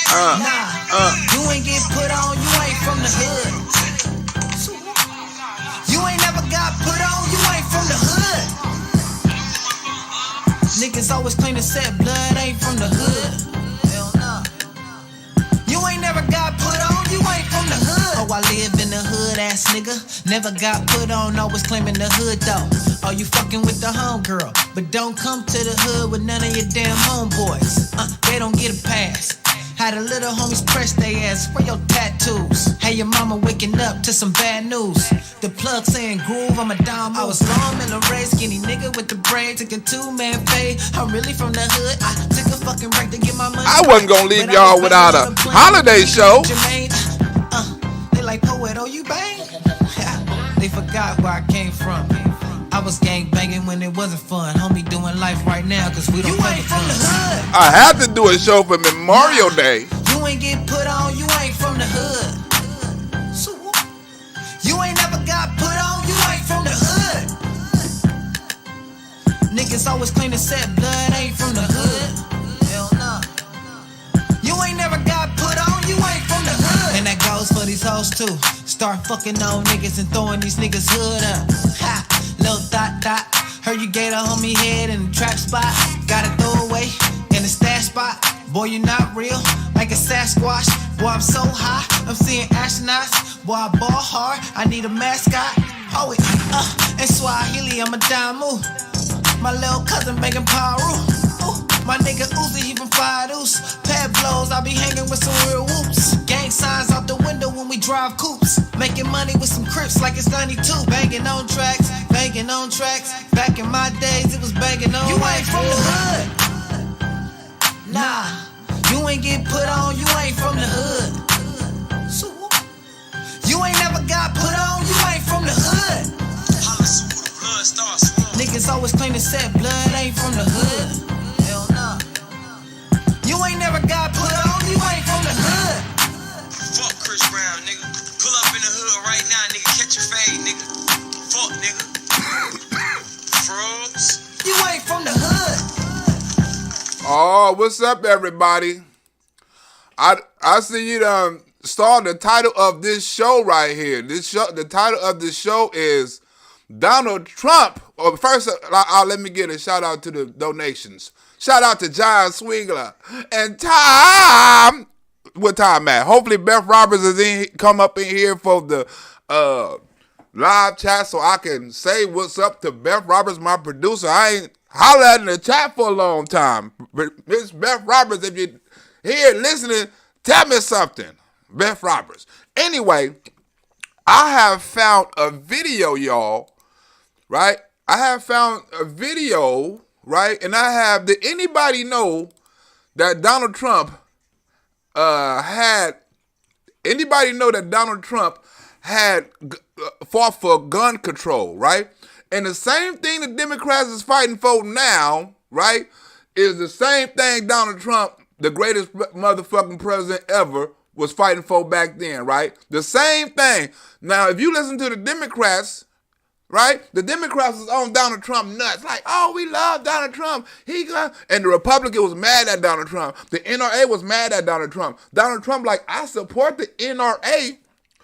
You ain't get put on, you ain't from the hood. You ain't never got put on, you ain't from the hood. Niggas always claim to set blood, ain't from the hood. Hell nah. You ain't never got put on, you ain't from the hood. Oh, I live in the hood, ass nigga. Never got put on, always claiming the hood though. Oh, you fucking with the homegirl, but don't come to the hood with none of your damn homeboys. They don't get a pass. Had the little homies press they ass, where your tattoos? Hey, your mama waking up to some bad news. The plug saying groove, I'm a dime. I was long in the race, skinny nigga with the braid. Took a 2-man fade, I'm really from the hood. I took a fucking break to get my money. I wasn't gonna leave y'all without a holiday show. They like, poet, oh you bang? They forgot where I came from. I was gang banging when it wasn't fun. Homie doing life right now cause we don't play from the hood. I had to do a show for Memorial Day. You ain't get put on, you ain't from the hood. So, you ain't never got put on, you ain't from the hood. Niggas always claim to set blood, ain't from the hood. Hell nah. You ain't never got put on, you ain't from the hood. And that goes for these hoes too. Start fucking on niggas and throwing these niggas hood up. Ha, little dot. Heard you gave a homie head in the trap spot. Gotta throw away in the stash spot. Boy, you not real, like a Sasquatch. Boy, I'm so high, I'm seeing astronauts. Boy, I ball hard, I need a mascot. Oh, and Swahili, I'm a damu. My little cousin making paru. My nigga Uzi, he from Five Deuce. Pad blows, I be hanging with some real whoops. Gang signs out the window when we drive coupes. Making money with some crips like it's 92. Banging on tracks, banging on tracks. Back in my days, it was banging on. You ain't from the hood. Nah, you ain't get put on, you ain't from the hood. So, you ain't never got put on, you ain't from the hood. Niggas always claim to set blood, ain't from the hood. Hell nah. You ain't never got put on, you ain't from the hood. Fuck Chris Brown, nigga. Pull up in the hood right now, nigga. Catch your fade, nigga. Fuck, nigga. Frogs. You ain't from the hood. Oh, what's up, everybody? I see you done saw the title of this show right here. The title of this show is Donald Trump. Well, first, let me give a shout out to the donations. Shout out to John Swigler and Tom. What time at? Hopefully Beth Roberts is come up in here for the live chat so I can say what's up to Beth Roberts, my producer. I ain't hollered in the chat for a long time. Miss Beth Roberts, if you're here listening, tell me something. Beth Roberts. Anyway, I have found a video, y'all, right? I have found a video, right? And did anybody know that Donald Trump had fought for gun control, right? And the same thing the Democrats is fighting for now, right, is the same thing Donald Trump, the greatest motherfucking president ever, was fighting for back then, right? The same thing. Now, if you listen to the Democrats, right, the Democrats was on Donald Trump nuts. Like, oh, we love Donald Trump. And the Republican was mad at Donald Trump. The NRA was mad at Donald Trump. Donald Trump like, I support the NRA,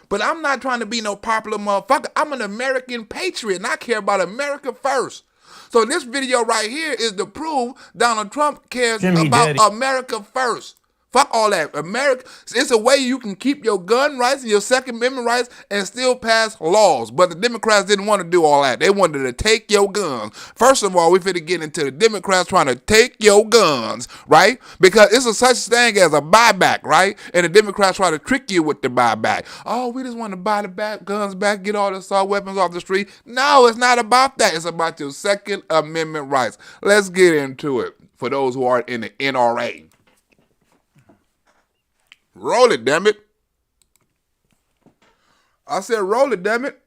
but I'm not trying to be no popular motherfucker. I'm an American patriot, and I care about America first. So this video right here is to prove Donald Trump cares about America first. Fuck all that. America, it's a way you can keep your gun rights and your Second Amendment rights and still pass laws. But the Democrats didn't want to do all that. They wanted to take your guns. First of all, we finna get into the Democrats trying to take your guns, right? Because it's a such thing as a buyback, right? And the Democrats try to trick you with the buyback. Oh, we just want to buy the guns back, get all the assault weapons off the street. No, it's not about that. It's about your Second Amendment rights. Let's get into it for those who are in the NRA. Roll it, damn it. I said roll it, damn it.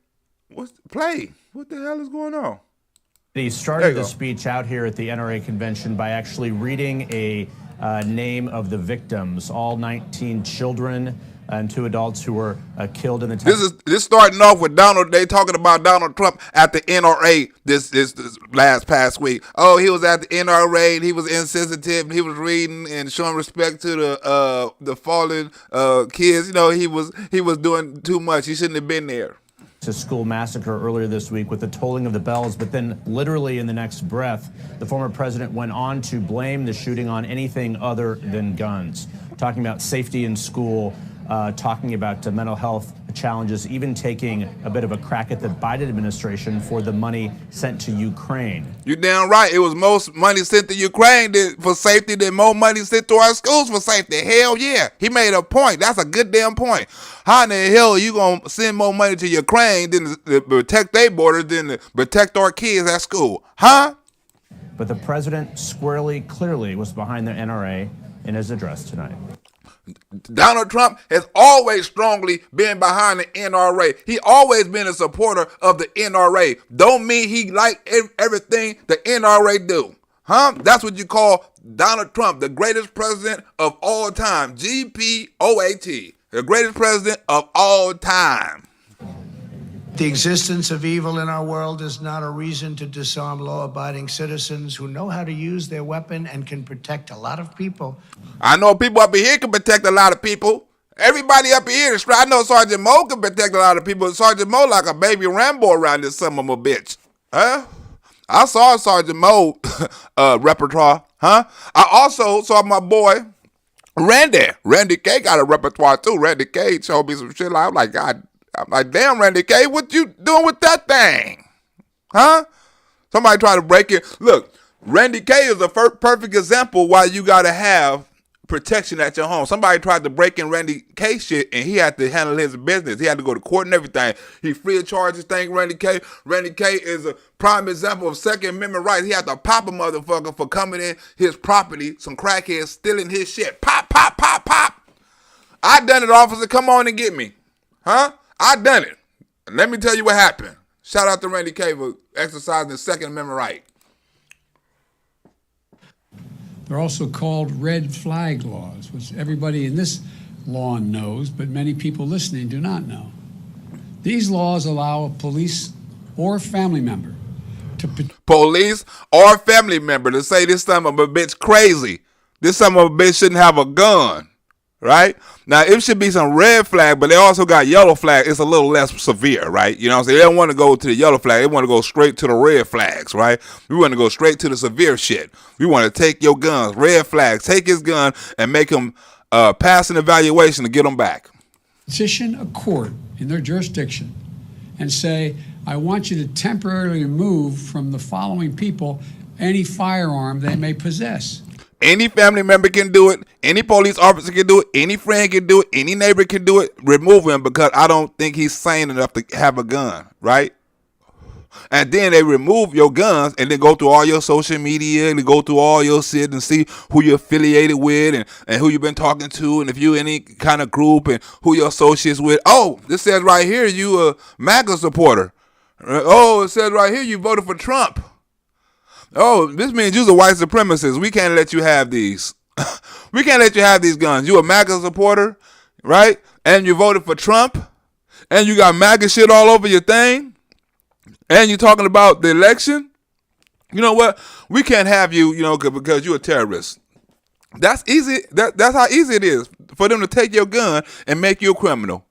Play. What the hell is going on? He started the speech out here at the NRA convention by actually reading a name of the victims, all 19 children and 2 adults who were killed in the This starting off with Donald. They talking about Donald Trump at the NRA this past week. Oh, he was at the NRA and he was insensitive and he was reading and showing respect to the fallen kids. You know, he was doing too much. He shouldn't have been there. To school massacre earlier this week with the tolling of the bells, but then literally in the next breath, the former president went on to blame the shooting on anything other than guns, talking about safety in school, talking about mental health challenges, even taking a bit of a crack at the Biden administration for the money sent to Ukraine. You're damn right. It was most money sent to Ukraine for safety than more money sent to our schools for safety. Hell yeah. He made a point. That's a good damn point. How in the hell are you going to send more money to Ukraine than to protect their borders than to protect our kids at school? Huh? But the president clearly was behind the NRA in his address tonight. Donald Trump has always strongly been behind the NRA. He always been a supporter of the NRA. Don't mean he like everything the NRA do. Huh? That's what you call Donald Trump, the greatest president of all time. GPOAT, the greatest president of all time. The existence of evil in our world is not a reason to disarm law-abiding citizens who know how to use their weapon and can protect a lot of people. I know people up here can protect a lot of people. Everybody up here is I know Sergeant Moe can protect a lot of people. Sergeant Moe like a baby Rambo around this son of a bitch. Huh? I saw Sergeant Moe repertoire. Huh? I also saw my boy Randy. Randy K got a repertoire too. Randy K showed me some shit. I'm like, God. I'm like, damn, Randy K, what you doing with that thing? Huh? Somebody try to break it. Look, Randy K is a perfect example why you got to have protection at your home. Somebody tried to break in Randy K shit, and he had to handle his business. He had to go to court and everything. He free of charge, this thing, Randy K. Randy K is a prime example of Second Amendment rights. He had to pop a motherfucker for coming in his property, some crackheads stealing his shit. Pop, pop, pop, pop. I done it, officer. Come on and get me. Huh? I done it. And let me tell you what happened. Shout out to Randy K for exercising the Second Amendment right. They're also called red flag laws, which everybody in this lawn knows, but many people listening do not know. These laws allow a police or family member to say this son of a bitch crazy. This son of a bitch shouldn't have a gun. Right? Now, it should be some red flag, but they also got yellow flag. It's a little less severe, right? You know what I'm saying? They don't want to go to the yellow flag. They want to go straight to the red flags, right? We want to go straight to the severe shit. We want to take your guns, red flags, take his gun and make him pass an evaluation to get him back. Petition a court in their jurisdiction and say, I want you to temporarily remove from the following people any firearm they may possess. Any family member can do it. Any police officer can do it. Any friend can do it. Any neighbor can do it. Remove him because I don't think he's sane enough to have a gun, right? And then they remove your guns and then go through all your social media and go through all your shit and see who you're affiliated with and who you've been talking to and if you're any kind of group and who your associates with. Oh, this says right here you a MAGA supporter. Oh, it says right here you voted for Trump. Oh, this means you're a white supremacist. We can't let you have these. We can't let you have these guns. You a MAGA supporter, right? And you voted for Trump. And you got MAGA shit all over your thing. And you're talking about the election. You know what? We can't have you, because you're a terrorist. That's easy. That's how easy it is for them to take your gun and make you a criminal.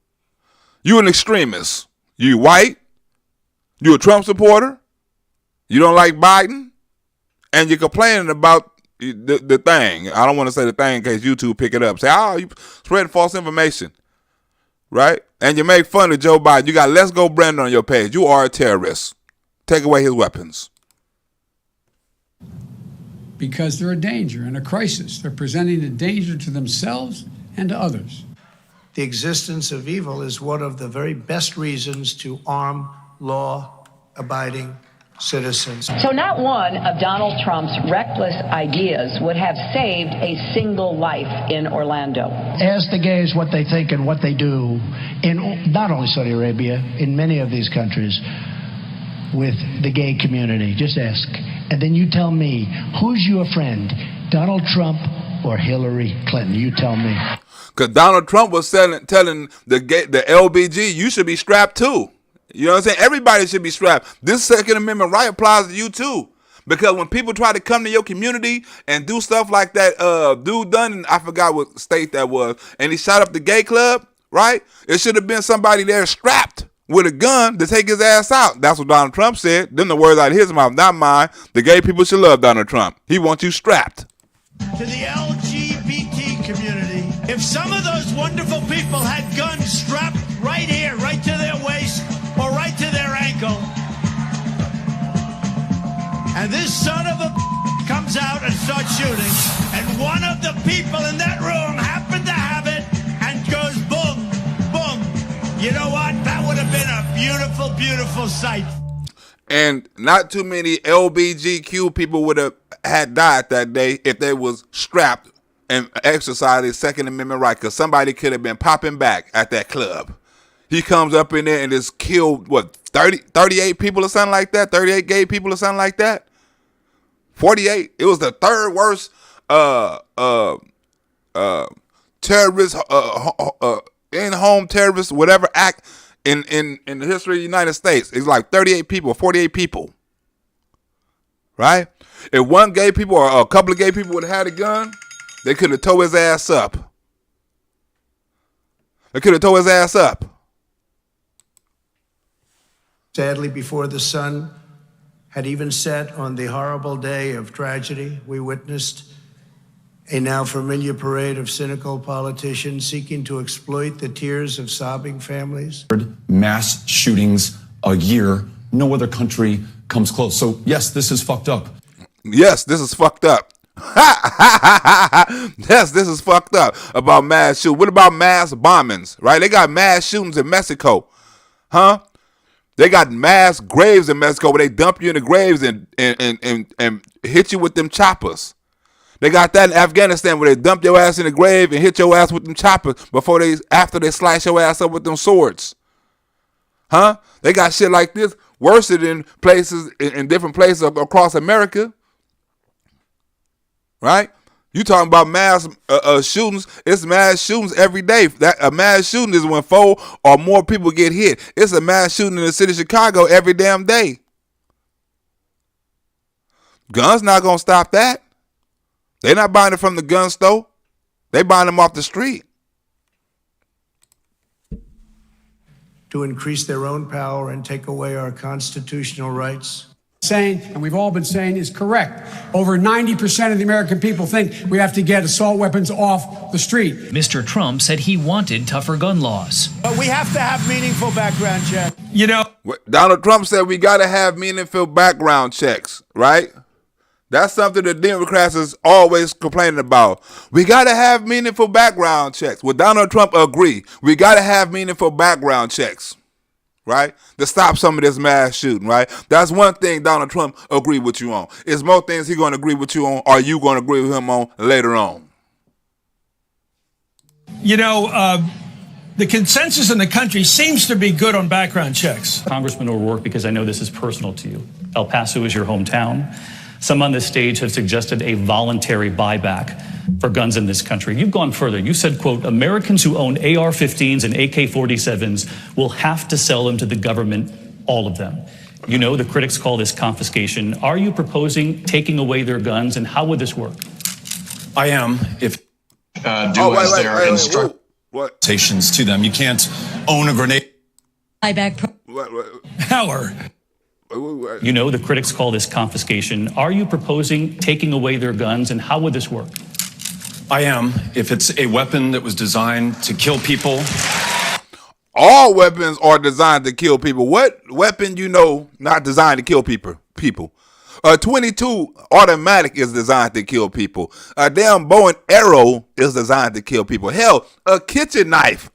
You an extremist. You white. You a Trump supporter. You don't like Biden. And you're complaining about the thing. I don't want to say the thing in case YouTube pick it up. Say, you spreading false information. Right? And you make fun of Joe Biden. You got Let's Go Brandon on your page. You are a terrorist. Take away his weapons. Because they're a danger and a crisis. They're presenting a danger to themselves and to others. The existence of evil is one of the very best reasons to arm law-abiding citizens. So not one of Donald Trump's reckless ideas would have saved a single life in Orlando. Ask the gays what they think and what they do in not only Saudi Arabia, in many of these countries with the gay community. Just ask. And then you tell me, who's your friend, Donald Trump or Hillary Clinton? You tell me. Because Donald Trump was telling the LBG, you should be strapped too. You know what I'm saying? Everybody should be strapped. This Second Amendment right applies to you too. Because when people try to come to your community and do stuff like that, dude done, and I forgot what state that was, and he shot up the gay club, right? It should have been somebody there strapped with a gun to take his ass out. That's what Donald Trump said. Them the words out of his mouth, not mine. The gay people should love Donald Trump. He wants you strapped. To the LGBT community, if some of those wonderful people had guns strapped right here, right to their waist or right to their ankle, and this son of a comes out and starts shooting, and one of the people in that room happened to have it and goes boom, boom, you know what? That would have been a beautiful, beautiful sight. And not too many LBGQ people would have had died that day if they was strapped and exercised their Second Amendment right, because somebody could have been popping back at that club. He comes up in there and just killed, 38 people or something like that? 38 gay people or something like that? 48. It was the third worst terrorist, in-home terrorist, whatever act in the history of the United States. It's like 38 people, 48 people. Right? If one gay people or a couple of gay people would have had a gun, they could have tore his ass up. They could have tore his ass up. Sadly, before the sun had even set on the horrible day of tragedy, we witnessed a now familiar parade of cynical politicians seeking to exploit the tears of sobbing families. Mass shootings a year. No other country comes close. So, yes, this is fucked up. Yes, this is fucked up. Yes, this is fucked up about mass shootings. What about mass bombings, right? They got mass shootings in Mexico. Huh? They got mass graves in Mexico where they dump you in the graves and hit you with them choppers. They got that in Afghanistan where they dump your ass in the grave and hit your ass with them choppers after they slice your ass up with them swords. Huh? They got shit like this worse than places in different places across America. Right? You talking about mass shootings? It's mass shootings every day. A mass shooting is when 4 or more people get hit. It's a mass shooting in the city of Chicago every damn day. Guns not gonna stop that. They not buying it from the gun store. They buying them off the street. To increase their own power and take away our constitutional rights. Saying, and we've all been saying, is correct. Over 90% of the American people think we have to get assault weapons off the street. Mr. Trump said he wanted tougher gun laws. But we have to have meaningful background checks. You know, Donald Trump said we got to have meaningful background checks, right? That's something the Democrats is always complaining about. We got to have meaningful background checks. Would Donald Trump agree? We got to have meaningful background checks, right? To stop some of this mass shooting, right? That's one thing Donald Trump agree with you on. Is more things he going to agree with you on, or you going to agree with him on later on? You know, the consensus in the country seems to be good on background checks. Congressman O'Rourke, because I know this is personal to you. El Paso is your hometown. Some on this stage have suggested a voluntary buyback for guns in this country. You've gone further. You said, quote, Americans who own AR-15s and AK-47s will have to sell them to the government, all of them. You know, the critics call this confiscation. Are you proposing taking away their guns, and how would this work? I am. If instructions to them, you can't own a grenade. Howard. You know, the critics call this confiscation. Are you proposing taking away their guns, and how would this work? I am. If it's a weapon that was designed to kill people. All weapons are designed to kill people. What weapon you know not designed to kill people? A 22 automatic is designed to kill people. A damn bow and arrow is designed to kill people. Hell, a kitchen knife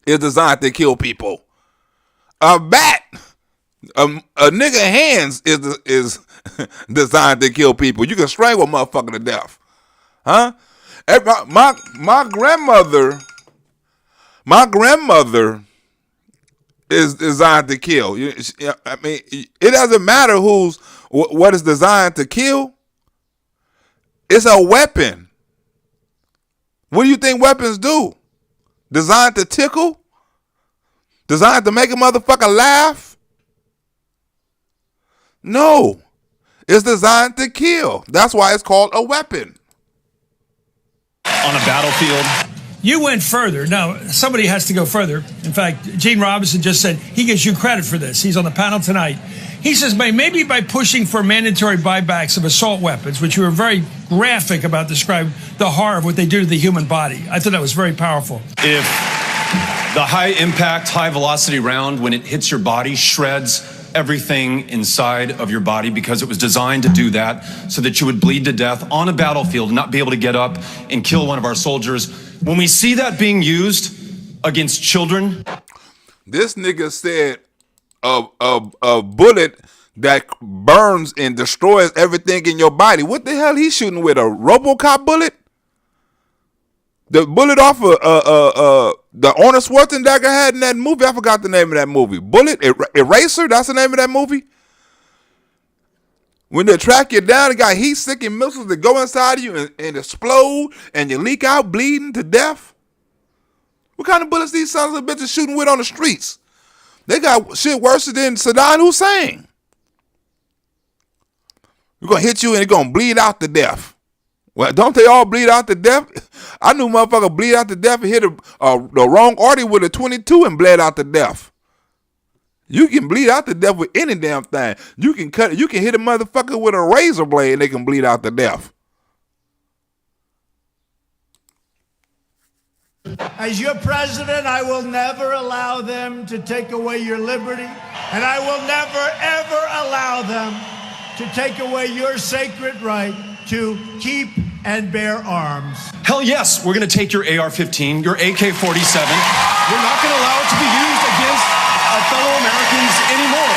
is designed to kill people. A bat, a nigga hands is designed to kill people. You can strangle a motherfucker to death. Huh? My grandmother is designed to kill. I mean, it doesn't matter what is designed to kill. It's a weapon. What do you think weapons do? Designed to tickle? Designed to make a motherfucker laugh? No. It's designed to kill. That's why it's called a weapon. On a battlefield. You went further. Now, somebody has to go further. In fact, Gene Robinson just said he gives you credit for this. He's on the panel tonight. He says maybe by pushing for mandatory buybacks of assault weapons, which you were very graphic about describing the horror of what they do to the human body. I thought that was very powerful. If the high impact, high velocity round, when it hits your body, shreds everything inside of your body because it was designed to do that so that you would bleed to death on a battlefield and not be able to get up and kill one of our soldiers. When we see that being used against children. This nigga said a bullet that burns and destroys everything in your body. What the hell he shooting with? A RoboCop bullet? The bullet off the Arnold Schwarzenegger had in that movie. I forgot the name of that movie. Bullet Eraser. That's the name of that movie. When they track you down, it got heat-seeking missiles that go inside of you and explode, and you leak out, bleeding to death. What kind of bullets these sons of bitches shooting with on the streets? They got shit worse than Saddam Hussein. We're gonna hit you and it's gonna bleed out to death. Well, don't they all bleed out to death? I knew motherfucker bleed out to death and hit the wrong artery with a 22 and bled out to death. You can bleed out to death with any damn thing. You can hit a motherfucker with a razor blade and they can bleed out to death. As your president, I will never allow them to take away your liberty, and I will never, ever allow them to take away your sacred right to keep and bear arms. Hell yes, we're going to take your AR-15, your AK-47. We're not going to allow it to be used against our fellow Americans anymore.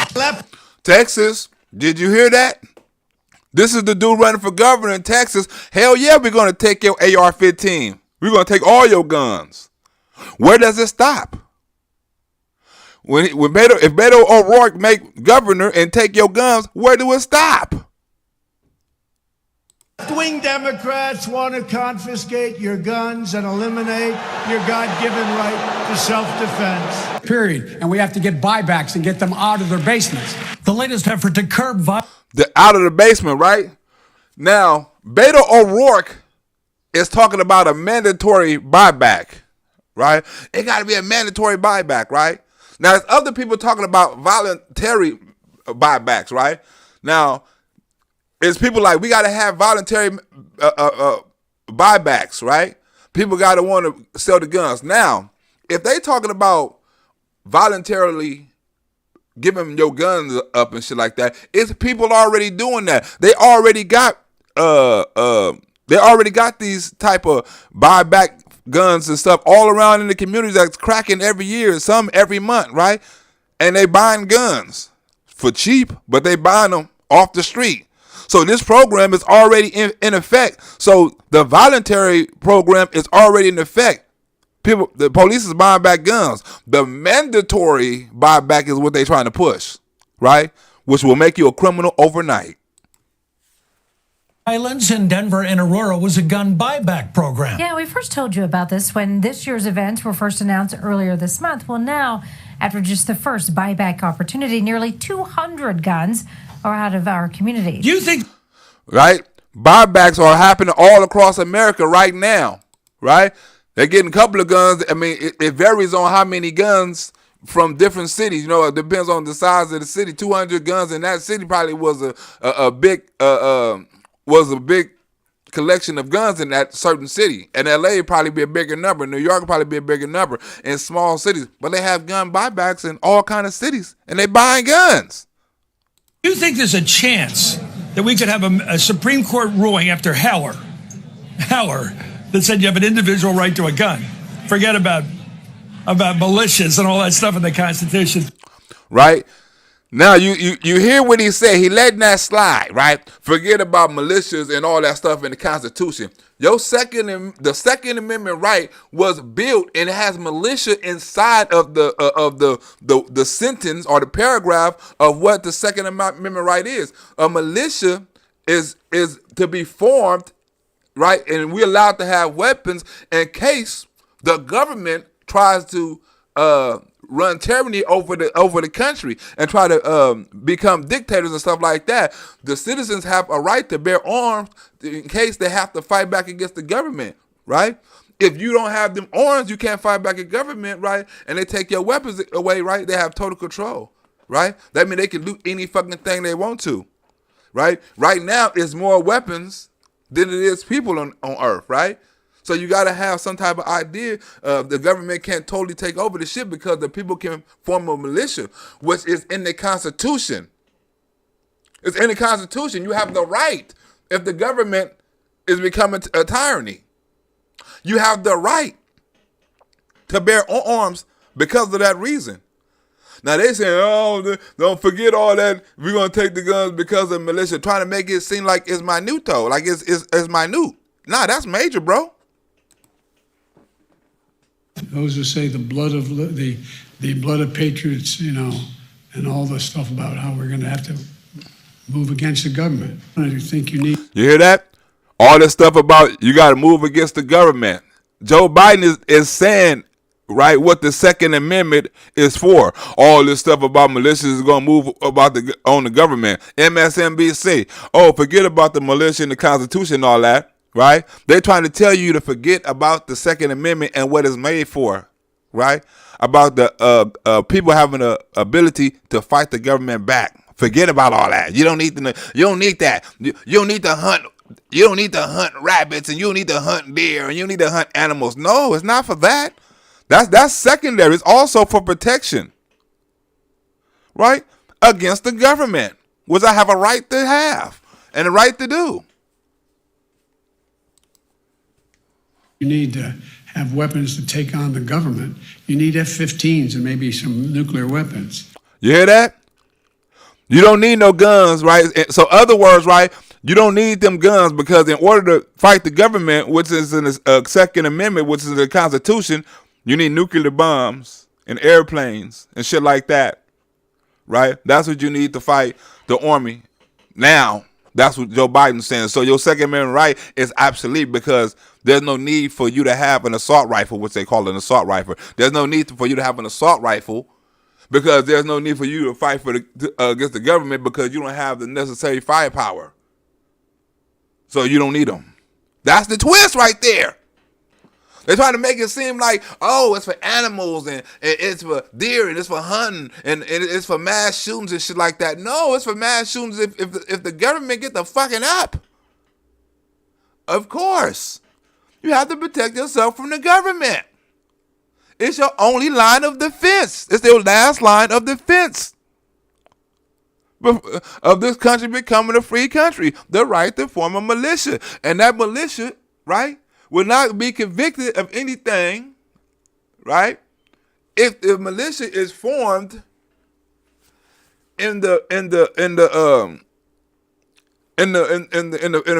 Texas, did you hear that? This is the dude running for governor in Texas. Hell yeah, we're going to take your AR-15. We're going to take all your guns. Where does it stop? If Beto O'Rourke make governor and take your guns, where do it stop? Left-wing Democrats want to confiscate your guns and eliminate your God-given right to self-defense. Period. And we have to get buybacks and get them out of their basements. The latest effort to curb violence. Out of the basement, right? Now, Beto O'Rourke is talking about a mandatory buyback, right? It got to be a mandatory buyback, right? Now, there's other people talking about voluntary buybacks, right? Now, it's people like, we got to have voluntary buybacks, right? People got to want to sell the guns. Now, if they talking about voluntarily giving your guns up and shit like that, it's people already doing that. They already got these type of buyback guns and stuff all around in the communities that's cracking every year, some every month, right? And they buying guns for cheap, but they buying them off the street. So this program is already in effect. So the voluntary program is already in effect. The police is buying back guns. The mandatory buyback is what they're trying to push, right? Which will make you a criminal overnight. Violence in Denver and Aurora was a gun buyback program. Yeah, we first told you about this when this year's events were first announced earlier this month. Well, now, after just the first buyback opportunity, nearly 200 guns are out of our community. You think... Right? Buybacks are happening all across America right now, right? They're getting a couple of guns. I mean, it varies on how many guns from different cities. You know, it depends on the size of the city. 200 guns in that city probably was a big collection of guns in that certain city. And LA would probably be a bigger number. New York would probably be a bigger number in small cities. But they have gun buybacks in all kind of cities, and they buying guns. You think there's a chance that we could have a Supreme Court ruling after Heller, that said you have an individual right to a gun? Forget about militias and all that stuff in the Constitution. Right? Now, you hear what he said. He letting that slide, right? Forget about militias and all that stuff in the Constitution. The Second Amendment right was built, and it has militia inside of the sentence or the paragraph of what the Second Amendment right is. A militia is to be formed right? And we're allowed to have weapons in case the government tries to run tyranny over the country and try to become dictators and stuff like that. The citizens have a right to bear arms in case they have to fight back against the government, right? If you don't have them arms, you can't fight back against government, right? And they take your weapons away, right? They have total control, right? That means they can do any fucking thing they want to, right? Right now, it's more weapons than it is people on Earth, right? So you got to have some type of idea of the government can't totally take over the shit because the people can form a militia, which is in the Constitution. It's in the Constitution. You have the right, if the government is becoming a tyranny, you have the right to bear arms because of that reason. Now they say, oh, don't forget all that. We're going to take the guns because of militia, trying to make it seem like it's minute, though. Like it's minute. Nah, that's major, bro. Those who say the blood of patriots, you know, and all the stuff about how we're going to have to move against the government. I think you need. You hear that? All this stuff about you got to move against the government. Joe Biden is saying, right, what the Second Amendment is for. All this stuff about militias is going to move on the government. MSNBC. Oh, forget about the militia and the Constitution and all that. Right? They're trying to tell you to forget about the Second Amendment and what it's made for, right? About the people having the ability to fight the government back. Forget about all that. You don't need that. You don't need to hunt. You don't need to hunt rabbits, and you don't need to hunt deer, and you don't need to hunt animals. No, it's not for that. That's secondary. It's also for protection, right? Against the government, which I have a right to have and a right to do. You need to have weapons to take on the government. You need F-15s and maybe some nuclear weapons. You hear that? You don't need no guns, right? So, other words, right? You don't need them guns because in order to fight the government, which is in the Second Amendment, which is in the Constitution, you need nuclear bombs and airplanes and shit like that, right? That's what you need to fight the army. Now, that's what Joe Biden's saying. So your Second Amendment right is obsolete because there's no need for you to have an assault rifle, which they call an assault rifle. There's no need for you to have an assault rifle because there's no need for you to fight against the government because you don't have the necessary firepower. So you don't need them. That's the twist right there. They're trying to make it seem like, oh, it's for animals and it's for deer and it's for hunting and it's for mass shootings and shit like that. No, it's for mass shootings if the government get the fucking up. Of course. You have to protect yourself from the government. It's your only line of defense. It's their last line of defense of this country becoming a free country. The right to form a militia. And that militia, right, will not be convicted of anything, right? If the militia is formed in the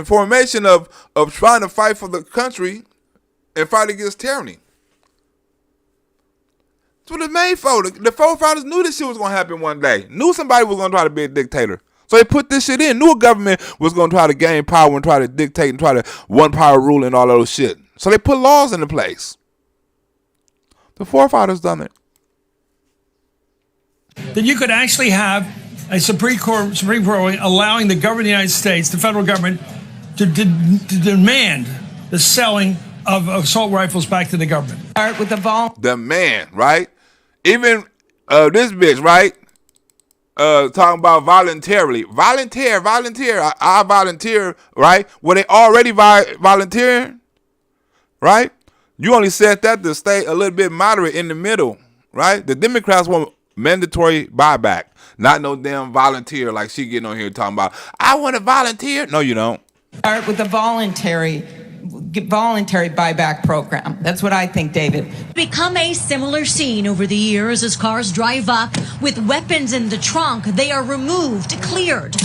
formation of trying to fight for the country and fight against tyranny. That's what it made for. The forefathers knew this shit was going to happen one day. Knew somebody was going to try to be a dictator. So they put this shit in. Knew a government was going to try to gain power and try to dictate and try to one power rule and all those shit. So they put laws into place. The forefathers done it. Then you could actually have a Supreme Court allowing the government of the United States, the federal government, to demand the selling of assault rifles back to the government. Start with the demand, right? Even this bitch, right? Talking about voluntarily. Volunteer. I volunteer, right? Were they already volunteering? Right? You only said that to stay a little bit moderate in the middle, right? The Democrats want mandatory buyback, not no damn volunteer like she getting on here talking about, I want to volunteer. No, you don't. Start with the voluntary buyback program. That's what I think, David. Become a similar scene over the years as cars drive up with weapons in the trunk. They are removed, cleared,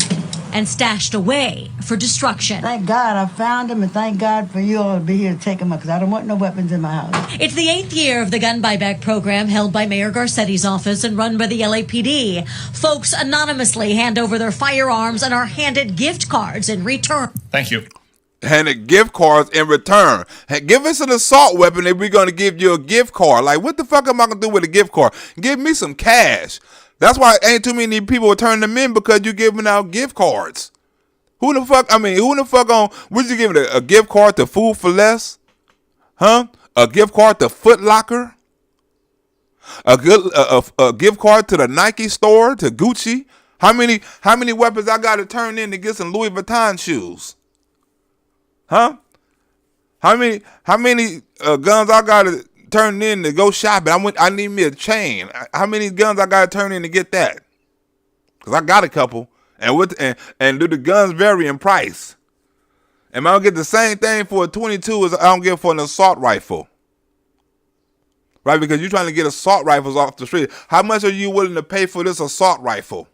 and stashed away for destruction. Thank God I found them, and thank God for you all to be here to take them up because I don't want no weapons in my house. It's the 8th year of the gun buyback program held by Mayor Garcetti's office and run by the LAPD. Folks anonymously hand over their firearms and are handed gift cards in return. Thank you. handed gift cards in return. Hey, give us an assault weapon and we're going to give you a gift card. Like, what the fuck am I going to do with a gift card? Give me some cash. That's why ain't too many people turn them in, because you're giving out gift cards. Who the fuck would you give a gift card to Food for Less? Huh? A gift card to Foot Locker? A gift card to the Nike store, to Gucci? How many weapons I got to turn in to get some Louis Vuitton shoes? Huh? How many guns I got to turn in to go shopping? I need me a chain. How many guns I got to turn in to get that? Because I got a couple. And do the guns vary in price? Am I going to get the same thing for a 22 as I don't get for an assault rifle? Right? Because you're trying to get assault rifles off the street. How much are you willing to pay for this assault rifle?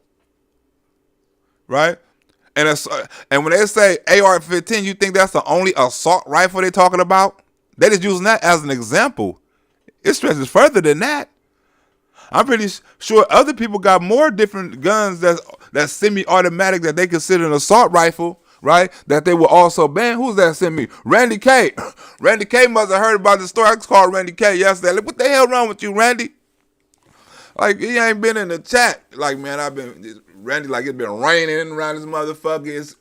Right? And when they say AR-15, you think that's the only assault rifle they're talking about? They're just using that as an example. It stretches further than that. I'm pretty sure other people got more different guns that's semi-automatic that they consider an assault rifle, right? That they will also ban. Who's that sent me? Randy K. Randy K must have heard about the story. I called Randy K yesterday. Like, what the hell wrong with you, Randy? Like, he ain't been in the chat. Like, man, Randy, like, it's been raining around this motherfucker.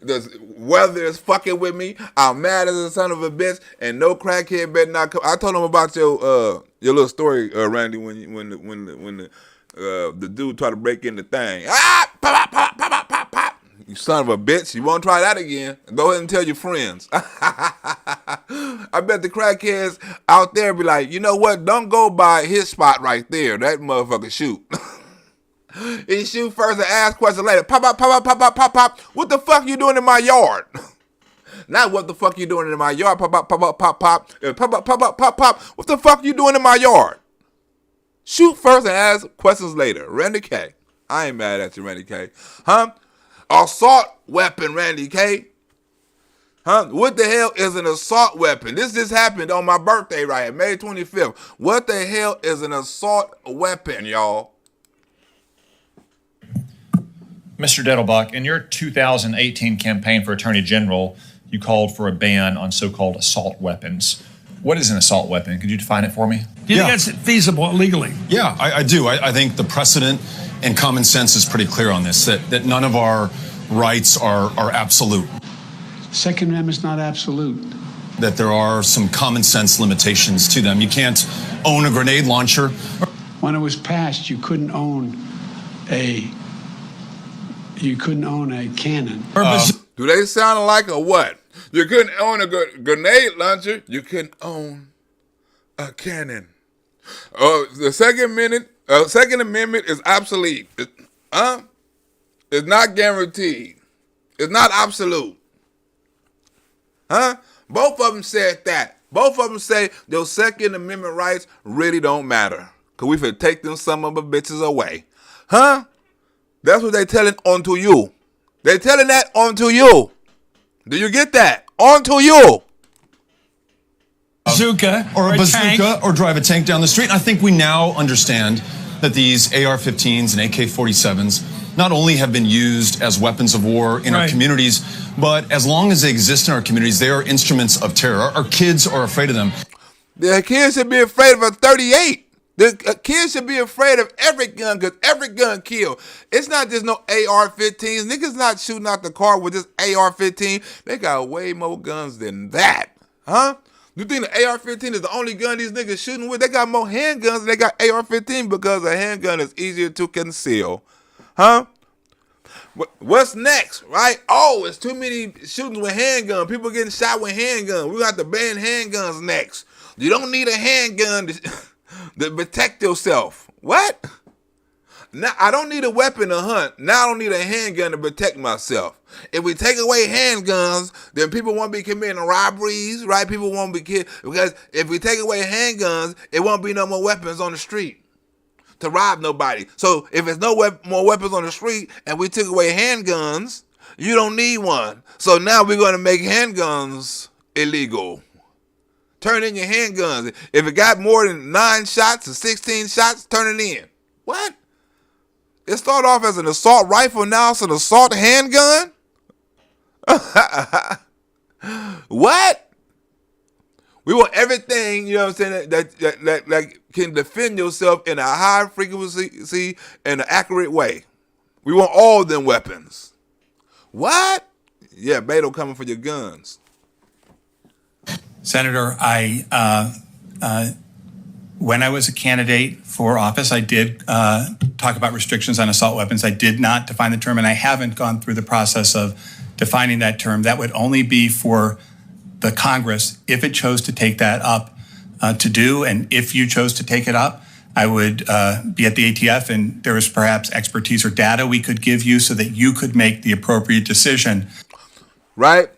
The weather is fucking with me. I'm mad as a son of a bitch, and no crackhead better not come. I told him about your little story, Randy, when the dude tried to break in the thing. Pop, pop, pop, pop, pop, pop. You son of a bitch. You won't try that again. Go ahead and tell your friends. I bet the crackheads out there be like, you know what? Don't go by his spot right there. That motherfucker shoot. He shoot first and ask questions later. Pop, pop, pop, pop, pop, pop, pop. What the fuck you doing in my yard? Not what the fuck you doing in my yard. Pop, pop, pop, pop, pop, pop. Pop, pop, pop, pop, pop, pop. What the fuck you doing in my yard? Shoot first and ask questions later. Randy K. I ain't mad at you, Randy K. Huh? Assault weapon, Randy K. Huh? What the hell is an assault weapon? This just happened on my birthday, right? May 25th. What the hell is an assault weapon, y'all? Mr. Dettelbach, in your 2018 campaign for Attorney General, you called for a ban on so-called assault weapons. What is an assault weapon? Could you define it for me? Do you think that's feasible legally? Yeah, I do. I think the precedent and common sense is pretty clear on this, that none of our rights are absolute. Second Amendment's not absolute. That there are some common sense limitations to them. You can't own a grenade launcher. When it was passed, you couldn't own a cannon. Do they sound like a what? You couldn't own a grenade launcher. You couldn't own a cannon. The Second Amendment is obsolete. It's not guaranteed. It's not absolute. Huh? Both of them said that. Both of them say those Second Amendment rights really don't matter. Because we finna take them some of the bitches away. Huh? That's what they telling onto you. They telling that onto you. Do you get that? Onto you. Bazooka or a bazooka tank. Or drive a tank down the street. And I think we now understand that these AR-15s and AK-47s not only have been used as weapons of war in our communities, but as long as they exist in our communities, they are instruments of terror. Our kids are afraid of them. The kids should be afraid of a 38. The kids should be afraid of every gun, because every gun kill. It's not just no AR-15s. Niggas not shooting out the car with this AR-15. They got way more guns than that. Huh? You think the AR-15 is the only gun these niggas shooting with? They got more handguns than they got AR-15 because a handgun is easier to conceal. Huh? What's next, right? Oh, it's too many shootings with handguns. People getting shot with handguns. We got to ban handguns next. You don't need a handgun to protect yourself. What? Now, I don't need a weapon to hunt. Now I don't need a handgun to protect myself. If we take away handguns, then people won't be committing robberies, right? People won't be killed. Because if we take away handguns, it won't be no more weapons on the street to rob nobody. So if there's no more weapons on the street and we took away handguns, you don't need one. So now we're going to make handguns illegal. Turn in your handguns. If it got more than 9 shots or 16 shots, turn it in. What? It started off as an assault rifle, now it's an assault handgun? What? We want everything, you know what I'm saying, that can defend yourself in a high frequency and an accurate way. We want all them weapons. What? Yeah, Beto coming for your guns. Senator, when I was a candidate for office, I did talk about restrictions on assault weapons. I did not define the term, and I haven't gone through the process of defining that term. That would only be for the Congress if it chose to take that up to do. And if you chose to take it up, I would be at the ATF, and there is perhaps expertise or data we could give you so that you could make the appropriate decision. Right?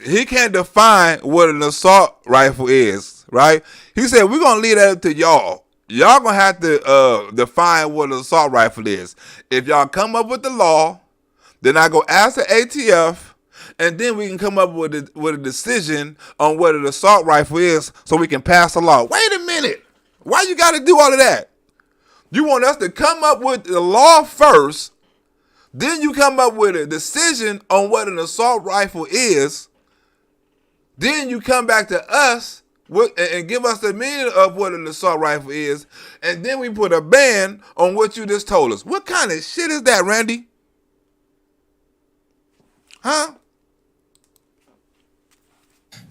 He can't define what an assault rifle is, right? He said, we're going to leave that up to y'all. Y'all going to have to define what an assault rifle is. If y'all come up with the law, then I go ask the ATF, and then we can come up with a decision on what an assault rifle is so we can pass a law. Wait a minute. Why you got to do all of that? You want us to come up with the law first, then you come up with a decision on what an assault rifle is, then you come back to us and give us the meaning of what an assault rifle is, and then we put a ban on what you just told us. What kind of shit is that, Randy? Huh?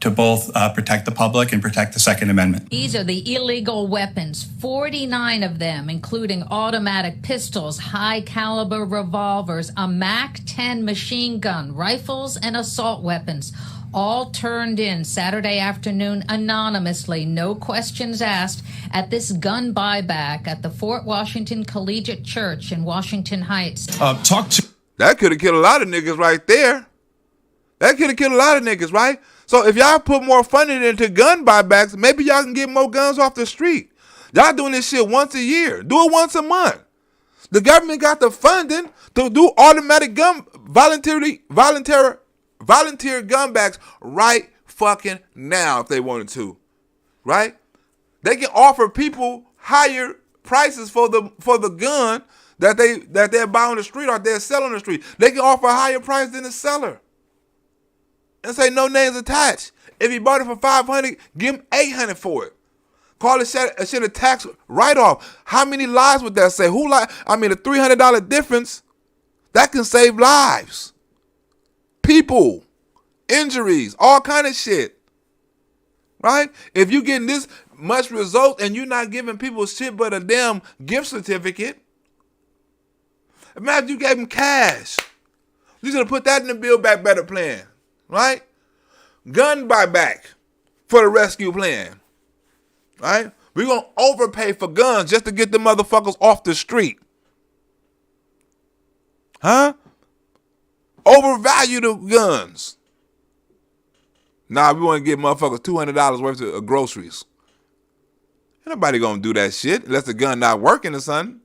To both protect the public and protect the Second Amendment. These are the illegal weapons, 49 of them, including automatic pistols, high-caliber revolvers, a MAC-10 machine gun, rifles, and assault weapons, all turned in Saturday afternoon anonymously, no questions asked, at this gun buyback at the Fort Washington Collegiate Church in Washington Heights. That could have killed a lot of niggas right there. That could have killed a lot of niggas, right? So if y'all put more funding into gun buybacks, maybe y'all can get more guns off the street. Y'all doing this shit once a year. Do it once a month. The government got the funding to do automatic gun volunteer gun backs right fucking now if they wanted to. Right? They can offer people higher prices for the gun that they're buying on the street or they're selling on the street. They can offer a higher price than the seller. And say no names attached. If he bought it for $500, give him $800 for it. Call it shit a tax write-off. How many lives would that save? A $300 difference, that can save lives. People, injuries, all kind of shit. Right? If you getting this much result and you're not giving people shit but a damn gift certificate, imagine you gave them cash. You should have put that in the Build Back Better plan. Right? Gun buyback for the rescue plan. Right? We're going to overpay for guns just to get the motherfuckers off the street. Huh? Overvalue the guns. Nah, we want to give motherfuckers $200 worth of groceries. Ain't nobody going to do that shit unless the gun not working or something.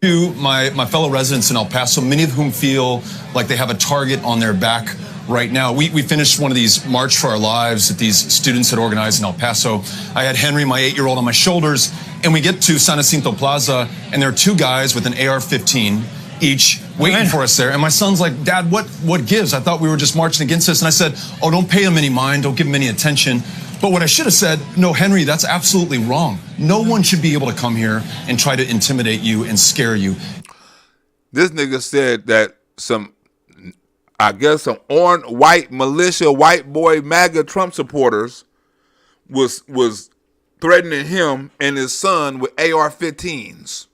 To my fellow residents in El Paso, many of whom feel like they have a target on their back right now. We finished one of these March for Our Lives that these students had organized in El Paso. I had Henry, my 8-year-old, on my shoulders, and we get to San Jacinto Plaza, and there are two guys with an AR-15 each waiting for us there. And my son's like, Dad, what gives? I thought we were just marching against this. And I said, oh, don't pay him any mind. Don't give him any attention. But what I should have said, no, Henry, that's absolutely wrong. No one should be able to come here and try to intimidate you and scare you. This nigga said that some orange, white militia, white boy, MAGA Trump supporters was threatening him and his son with AR-15s.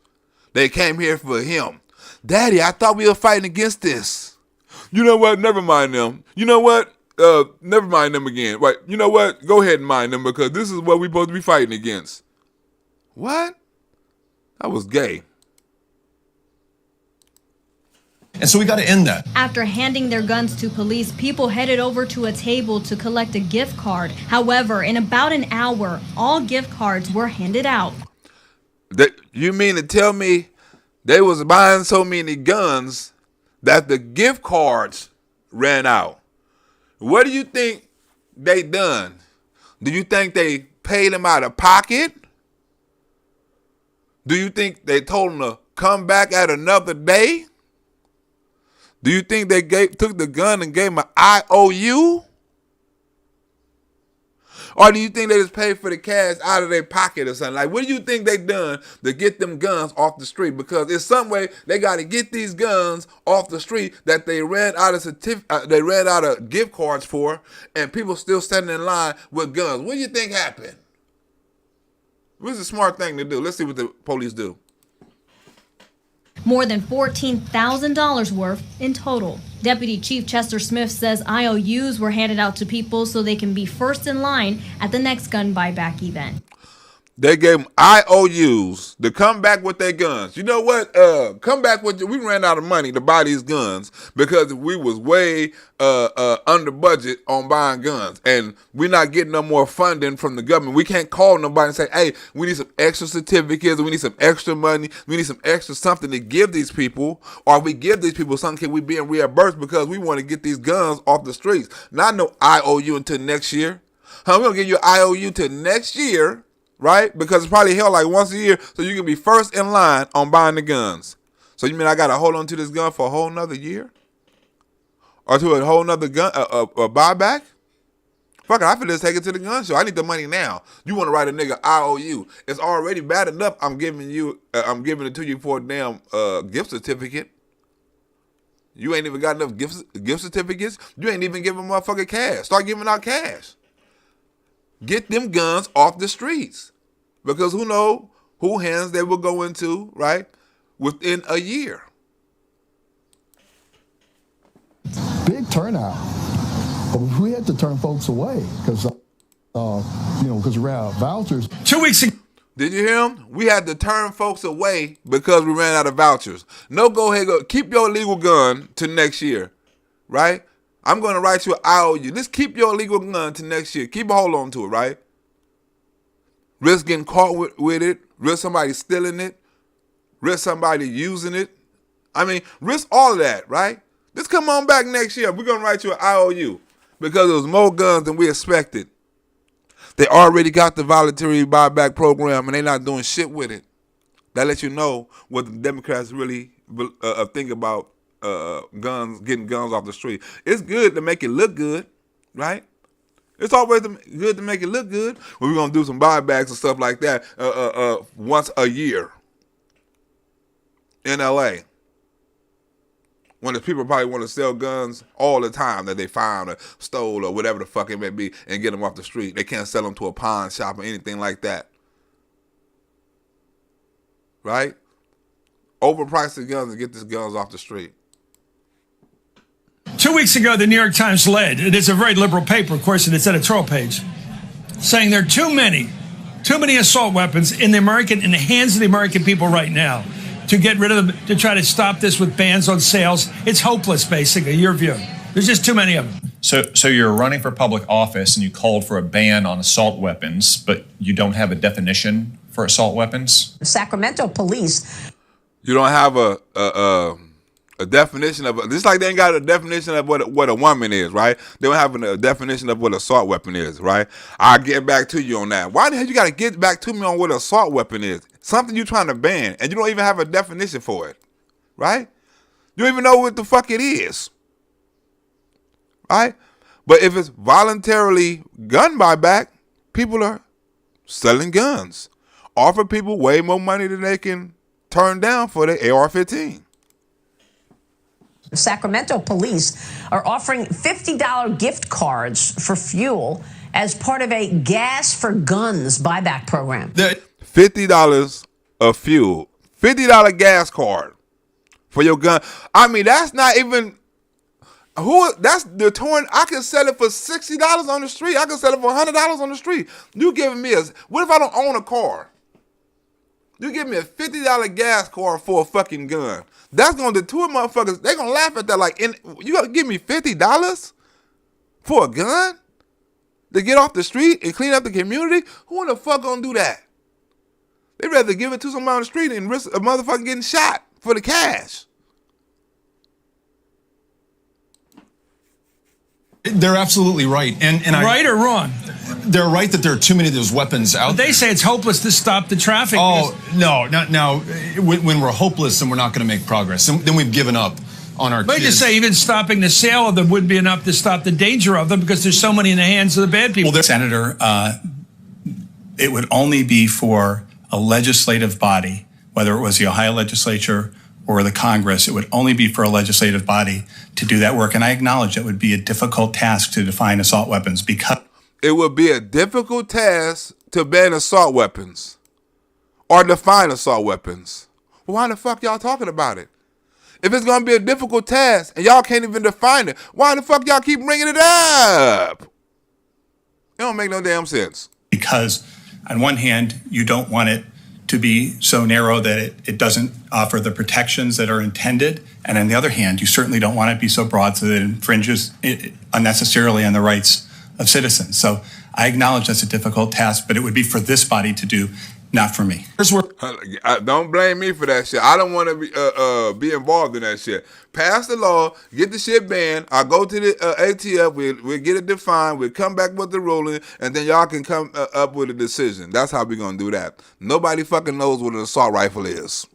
They came here for him. Daddy, I thought we were fighting against this. You know what? Never mind them. You know what? Never mind them again. Right? You know what? Go ahead and mind them because this is what we're supposed to be fighting against. What? That was gay. And so we got to end that. After handing their guns to police, people headed over to a table to collect a gift card. However, in about an hour, all gift cards were handed out. You mean to tell me they was buying so many guns that the gift cards ran out? What do you think they done? Do you think they paid them out of pocket? Do you think they told them to come back at another day? Do you think they took the gun and gave him an IOU? Or do you think they just paid for the cash out of their pocket or something? Like, what do you think they done to get them guns off the street? Because in some way, they got to get these guns off the street that they ran out of gift cards for, and people still standing in line with guns. What do you think happened? What's the smart thing to do? Let's see what the police do. More than $14,000 worth in total. Deputy Chief Chester Smith says IOUs were handed out to people so they can be first in line at the next gun buyback event. They gave them IOUs to come back with their guns. You know what? Come back with we ran out of money to buy these guns because we was way under budget on buying guns, and we're not getting no more funding from the government. We can't call nobody and say, "Hey, we need some extra certificates, we need some extra money, we need some extra something to give these people," or we give these people something. Can we being reimbursed because we want to get these guns off the streets? Not no IOU until next year. We're gonna give you an IOU till next year. Right? Because it's probably held like once a year, so you can be first in line on buying the guns. So you mean I got to hold on to this gun for a whole nother year? Or to a whole nother gun, a buyback? Fuck it, I feel just take it to the gun show. I need the money now. You want to write a nigga IOU. It's already bad enough I'm giving it to you for a damn gift certificate. You ain't even got enough gift certificates. You ain't even giving motherfucking cash. Start giving out cash. Get them guns off the streets, because who knows who hands they will go into, right, within a year. Big turnout, but we had to turn folks away because, because we ran out of vouchers. 2 weeks ago. Did you hear him? We had to turn folks away because we ran out of vouchers. No, go ahead, keep your illegal gun to next year, right? I'm going to write you an IOU. Just keep your illegal gun to next year. Keep a hold on to it, right? Risk getting caught with it. Risk somebody stealing it. Risk somebody using it. I mean, risk all of that, right? Just come on back next year. We're going to write you an IOU because there was more guns than we expected. They already got the voluntary buyback program, and they're not doing shit with it. That lets you know what the Democrats really think about guns, getting guns off the street. It's good to make it look good, right? It's always good to make it look good. We're going to do some buybacks and stuff like that once a year in LA. When the people probably want to sell guns all the time that they found or stole or whatever the fuck it may be and get them off the street. They can't sell them to a pawn shop or anything like that. Right? Overprice the guns and get these guns off the street. 2 weeks ago, the New York Times led, it is a very liberal paper, of course, in its editorial page, saying there are too many assault weapons in the hands of the American people right now to get rid of them, to try to stop this with bans on sales. It's hopeless, basically, your view. There's just too many of them. So you're running for public office and you called for a ban on assault weapons, but you don't have a definition for assault weapons? Sacramento police. You don't have a definition of, just like they ain't got a definition of what a woman is, right? They don't have a definition of what an assault weapon is, right? I'll get back to you on that. Why the hell you got to get back to me on what an assault weapon is? Something you're trying to ban, and you don't even have a definition for it, right? You don't even know what the fuck it is, right? But if it's voluntarily gun buyback, people are selling guns. Offer people way more money than they can turn down for the AR-15. Sacramento police are offering $50 gift cards for fuel as part of a Gas for Guns buyback program. $50 of fuel, $50 gas card for your gun. I mean, that's not even that's the torn. I can sell it for $60 on the street. I can sell it for $100 on the street. You giving me what if I don't own a car? You give me a $50 gas card for a fucking gun. That's going to deter motherfuckers. They're going to laugh at that like, you got to give me $50 for a gun to get off the street and clean up the community? Who in the fuck going to do that? They'd rather give it to somebody on the street and risk a motherfucker getting shot for the cash. They're absolutely right. And right or wrong? They're right that there are too many of those weapons out there. They say it's hopeless to stop the traffic. Oh, no, not now. When we're hopeless and we're not going to make progress, then we've given up. on our Let me kids. just say, even stopping the sale of them wouldn't be enough to stop the danger of them wouldn't be enough to stop the danger of them because there's so many in the hands of the bad people. Well, Senator, it would only be for a legislative body, whether it was the Ohio legislature or the Congress, it would only be for a legislative body to do that work. And I acknowledge it would be a difficult task to define assault weapons because it would be a difficult task to ban assault weapons or define assault weapons. Well, why the fuck y'all talking about it? If it's going to be a difficult task and y'all can't even define it, why the fuck y'all keep bringing it up? It don't make no damn sense. Because on one hand, you don't want it to be so narrow that it doesn't offer the protections that are intended. And on the other hand, you certainly don't want it to be so broad so that it infringes unnecessarily on the rights of citizens. So I acknowledge that's a difficult task, but it would be for this body to do, not for me. Don't blame me for that shit. I don't want to be involved in that shit. Pass the law, get the shit banned. I'll go to the ATF. We'll get it defined. We'll come back with the ruling, and then y'all can come up with a decision. That's how we're going to do that. Nobody fucking knows what an assault rifle is.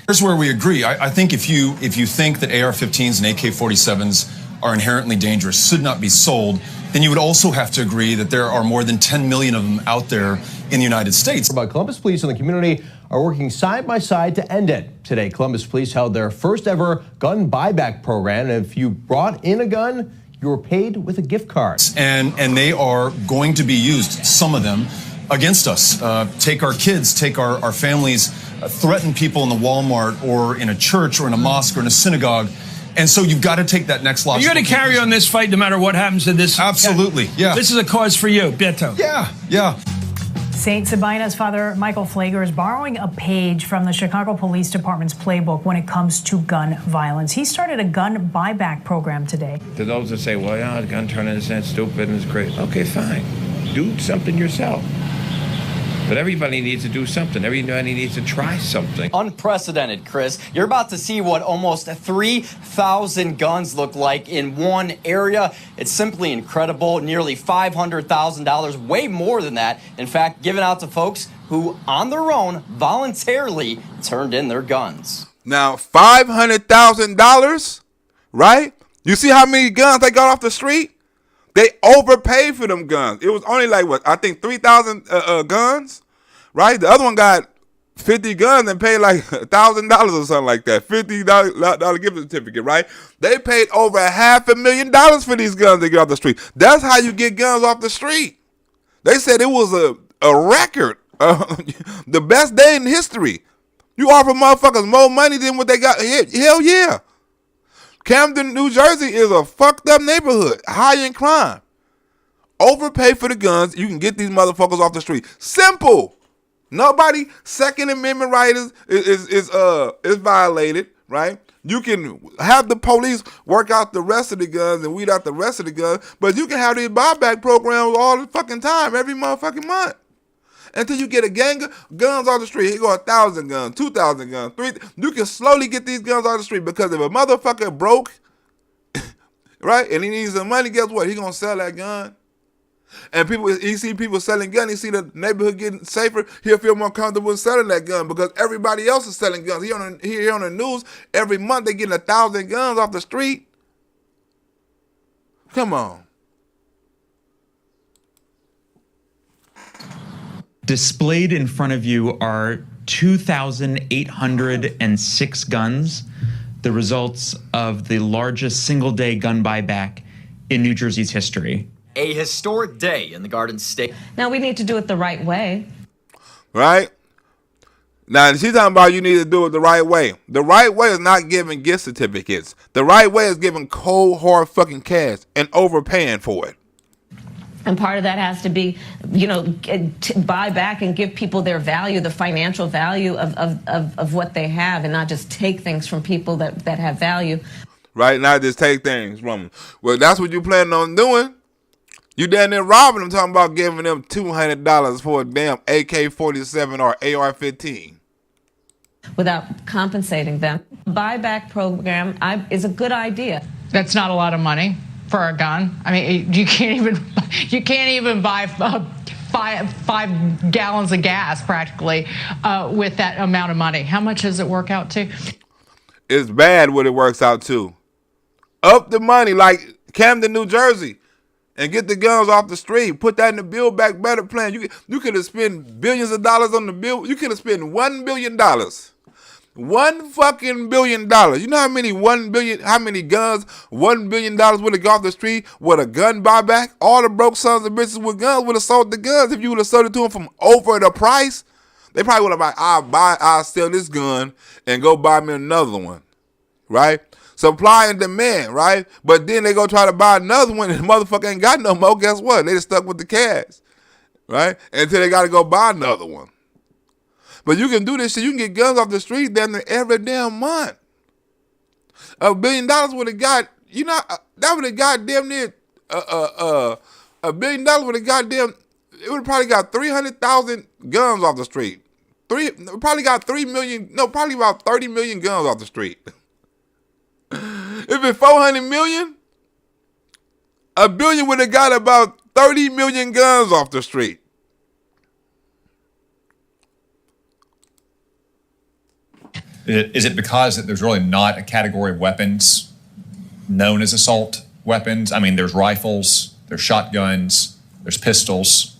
Here's where we agree. I think if you think that AR-15s and AK-47s are inherently dangerous, should not be sold, then you would also have to agree that there are more than 10 million of them out there in the United States. But Columbus police and the community are working side by side to end it. Today, Columbus police held their first ever gun buyback program. And if you brought in a gun, you were paid with a gift card. And they are going to be used, some of them, against us. Take our kids, take our families, threaten people in the Walmart or in a church or in a mosque or in a synagogue. And so you've got to take that next logical. You're going to carry on this fight no matter what happens to this. Absolutely, yeah. This is a cause for you, Beto. Yeah. St. Sabina's Father Michael Flager is borrowing a page from the Chicago Police Department's playbook when it comes to gun violence. He started a gun buyback program today. To those that say, well, yeah, the gun turning is stupid and it's great. Okay, fine. Do something yourself. But everybody needs to do something. Everybody needs to try something. Unprecedented, Chris. You're about to see what almost 3,000 guns look like in one area. It's simply incredible. Nearly $500,000, way more than that. In fact, given out to folks who, on their own, voluntarily turned in their guns. Now, $500,000, right? You see how many guns they got off the street? They overpaid for them guns. It was only like, what, I think 3,000 guns, right? The other one got 50 guns and paid like $1,000 or something like that. $50 gift certificate, right? They paid over $500,000 for these guns they get off the street. That's how you get guns off the street. They said it was a record, the best day in history. You offer motherfuckers more money than what they got. Hell yeah. Camden, New Jersey is a fucked up neighborhood, high in crime. Overpay for the guns, you can get these motherfuckers off the street. Simple. Nobody Second Amendment right is violated, right? You can have the police work out the rest of the guns and weed out the rest of the guns, but you can have these buyback programs all the fucking time, every motherfucking month. Until you get a gang of guns off the street. Here go 1,000 guns, 2,000 guns, 3,000. You can slowly get these guns off the street because if a motherfucker broke, right, and he needs some money, guess what? He gonna sell that gun. And he see people selling guns, he see the neighborhood getting safer, he'll feel more comfortable selling that gun because everybody else is selling guns. He hear on the news every month they getting 1,000 guns off the street. Come on. Displayed in front of you are 2,806 guns, the results of the largest single-day gun buyback in New Jersey's history. A historic day in the Garden State. Now we need to do it the right way. Right? Now, she's talking about you need to do it the right way. The right way is not giving gift certificates. The right way is giving cold, hard fucking cash and overpaying for it. And part of that has to be, buy back and give people their value, the financial value of what they have, and not just take things from people that have value. Right? Not just take things from them. Well, that's what you planning on doing. You down there robbing them, talking about giving them $200 for a damn AK-47 or AR-15. Without compensating them. Buyback program is a good idea. That's not a lot of money for a gun. I mean, you can't even buy five gallons of gas practically with that amount of money. How much does it work out to? It's bad when it works out too. Up the money like Camden, New Jersey, and get the guns off the street. Put that in the Build Back Better plan. You could have spent billions of dollars on the bill. You could have spent $1 billion. $1 fucking billion. You know how many guns $1 billion would have got off the street with a gun buyback? All the broke sons of bitches with guns would have sold the guns if you would have sold it to them from over the price. They probably would have like, I'll sell this gun and go buy me another one, right? Supply and demand, right? But then they go try to buy another one and the motherfucker ain't got no more. Guess what? They just stuck with the cash, right? Until they got to go buy another one. But you can do this shit. You can get guns off the street damn near every damn month. $1 billion would have got, that would have got damn near, $1 billion would have got damn, it would have probably got 300,000 guns off the street. Probably got 3 million, no, probably about 30 million guns off the street. If it's 400 million, $1 billion would have got about 30 million guns off the street. Is it because that there's really not a category of weapons known as assault weapons? I mean, there's rifles, there's shotguns, there's pistols.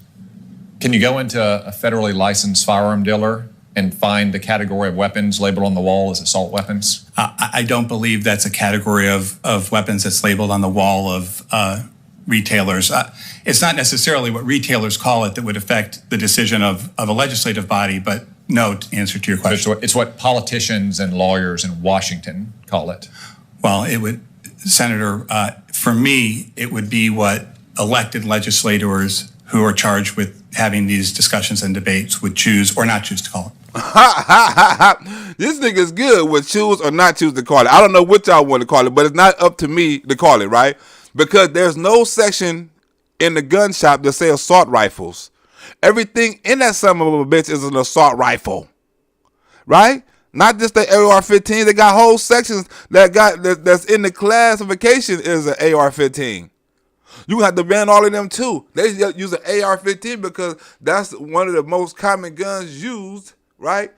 Can you go into a federally licensed firearm dealer and find the category of weapons labeled on the wall as assault weapons? I don't believe that's a category of weapons that's labeled on the wall of retailers. It's not necessarily what retailers call it that would affect the decision of a legislative body, but no, to answer to your question. It's what politicians and lawyers in Washington call it. Well, it would, Senator, for me, it would be what elected legislators who are charged with having these discussions and debates would choose or not choose to call it. This nigga's good with choose or not choose to call it. I don't know what y'all want to call it, but it's not up to me to call it, right? Because there's no section in the gun shop that say assault rifles. Everything in that son of a bitch is an assault rifle, right? Not just the AR-15. They got whole sections that's in the classification is an AR-15. You gonna have to ban all of them too. They use an AR-15 because that's one of the most common guns used, right,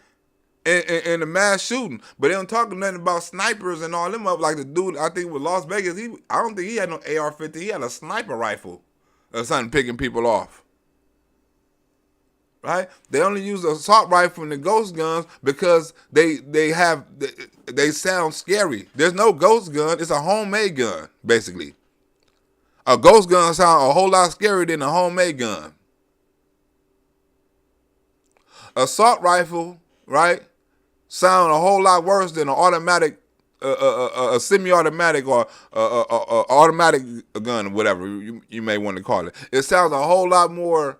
in the mass shooting. But they don't talk nothing about snipers and all them up. Like the dude, I think with Las Vegas, I don't think he had no AR-15. He had a sniper rifle or something picking people off. Right? They only use the assault rifle and the ghost guns because they sound scary. There's no ghost gun. It's a homemade gun, basically. A ghost gun sounds a whole lot scarier than a homemade gun. Assault rifle, right, sound a whole lot worse than an automatic, a semi-automatic or automatic gun, or whatever you may want to call it. It sounds a whole lot more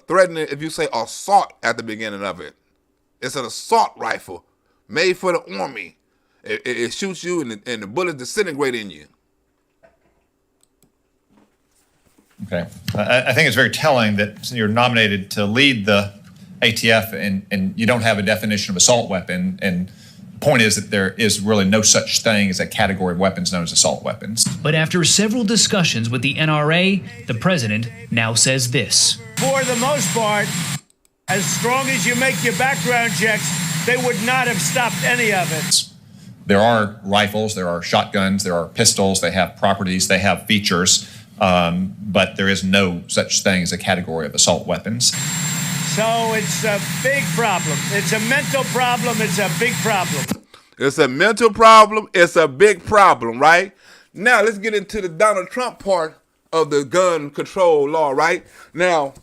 threatening if you say assault at the beginning of it. It's an assault rifle made for the army. It shoots you and the bullets disintegrate in you. Okay. I think it's very telling that you're nominated to lead the ATF and you don't have a definition of assault weapon. And the point is that there is really no such thing as a category of weapons known as assault weapons. But after several discussions with the NRA, the president now says this. For the most part, as strong as you make your background checks, they would not have stopped any of it. There are rifles, there are shotguns, there are pistols, they have properties, they have features. But there is no such thing as a category of assault weapons. So it's a big problem. It's a mental problem. It's a big problem. It's a mental problem. It's a big problem, right? Now, let's get into the Donald Trump part of the gun control law, right? Now,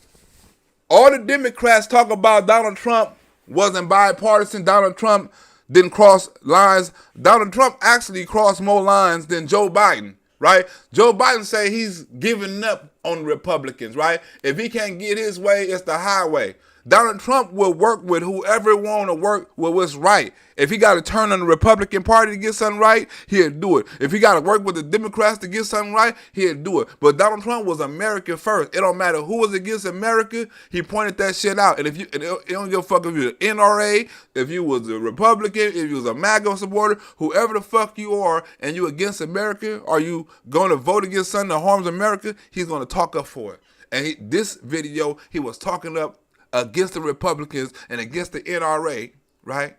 all the Democrats talk about Donald Trump wasn't bipartisan. Donald Trump didn't cross lines. Donald Trump actually crossed more lines than Joe Biden. Right? Joe Biden say he's giving up on Republicans, right? If he can't get his way, it's the highway. Donald Trump will work with whoever want to work with what's right. If he got to turn on the Republican Party to get something right, he'll do it. If he got to work with the Democrats to get something right, he'll do it. But Donald Trump was America first. It don't matter who was against America, he pointed that shit out. And it don't give a fuck if you're the NRA, if you was a Republican, if you was a MAGA supporter, whoever the fuck you are, and you against America, or you going to vote against something that harms America, he's going to talk up for it. And this video, he was talking up against the Republicans and against the NRA, right?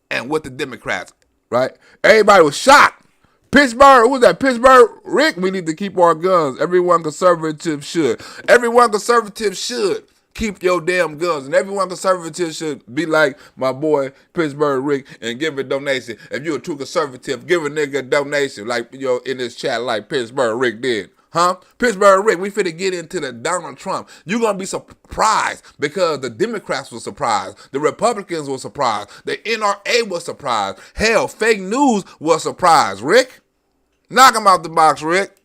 And with the Democrats. right? Everybody was shocked. Pittsburgh, who was that? Pittsburgh Rick, we need to keep our guns. Everyone conservative should. Everyone conservative should keep your damn guns. And everyone conservative should be like my boy Pittsburgh Rick and give a donation. If you're a true conservative, give a nigga a donation like in this chat like Pittsburgh Rick did. Huh? Pittsburgh Rick, we finna get into the Donald Trump. You're gonna be surprised because the Democrats were surprised. The Republicans were surprised. The NRA was surprised. Hell, fake news was surprised. Rick? Knock him out the box, Rick.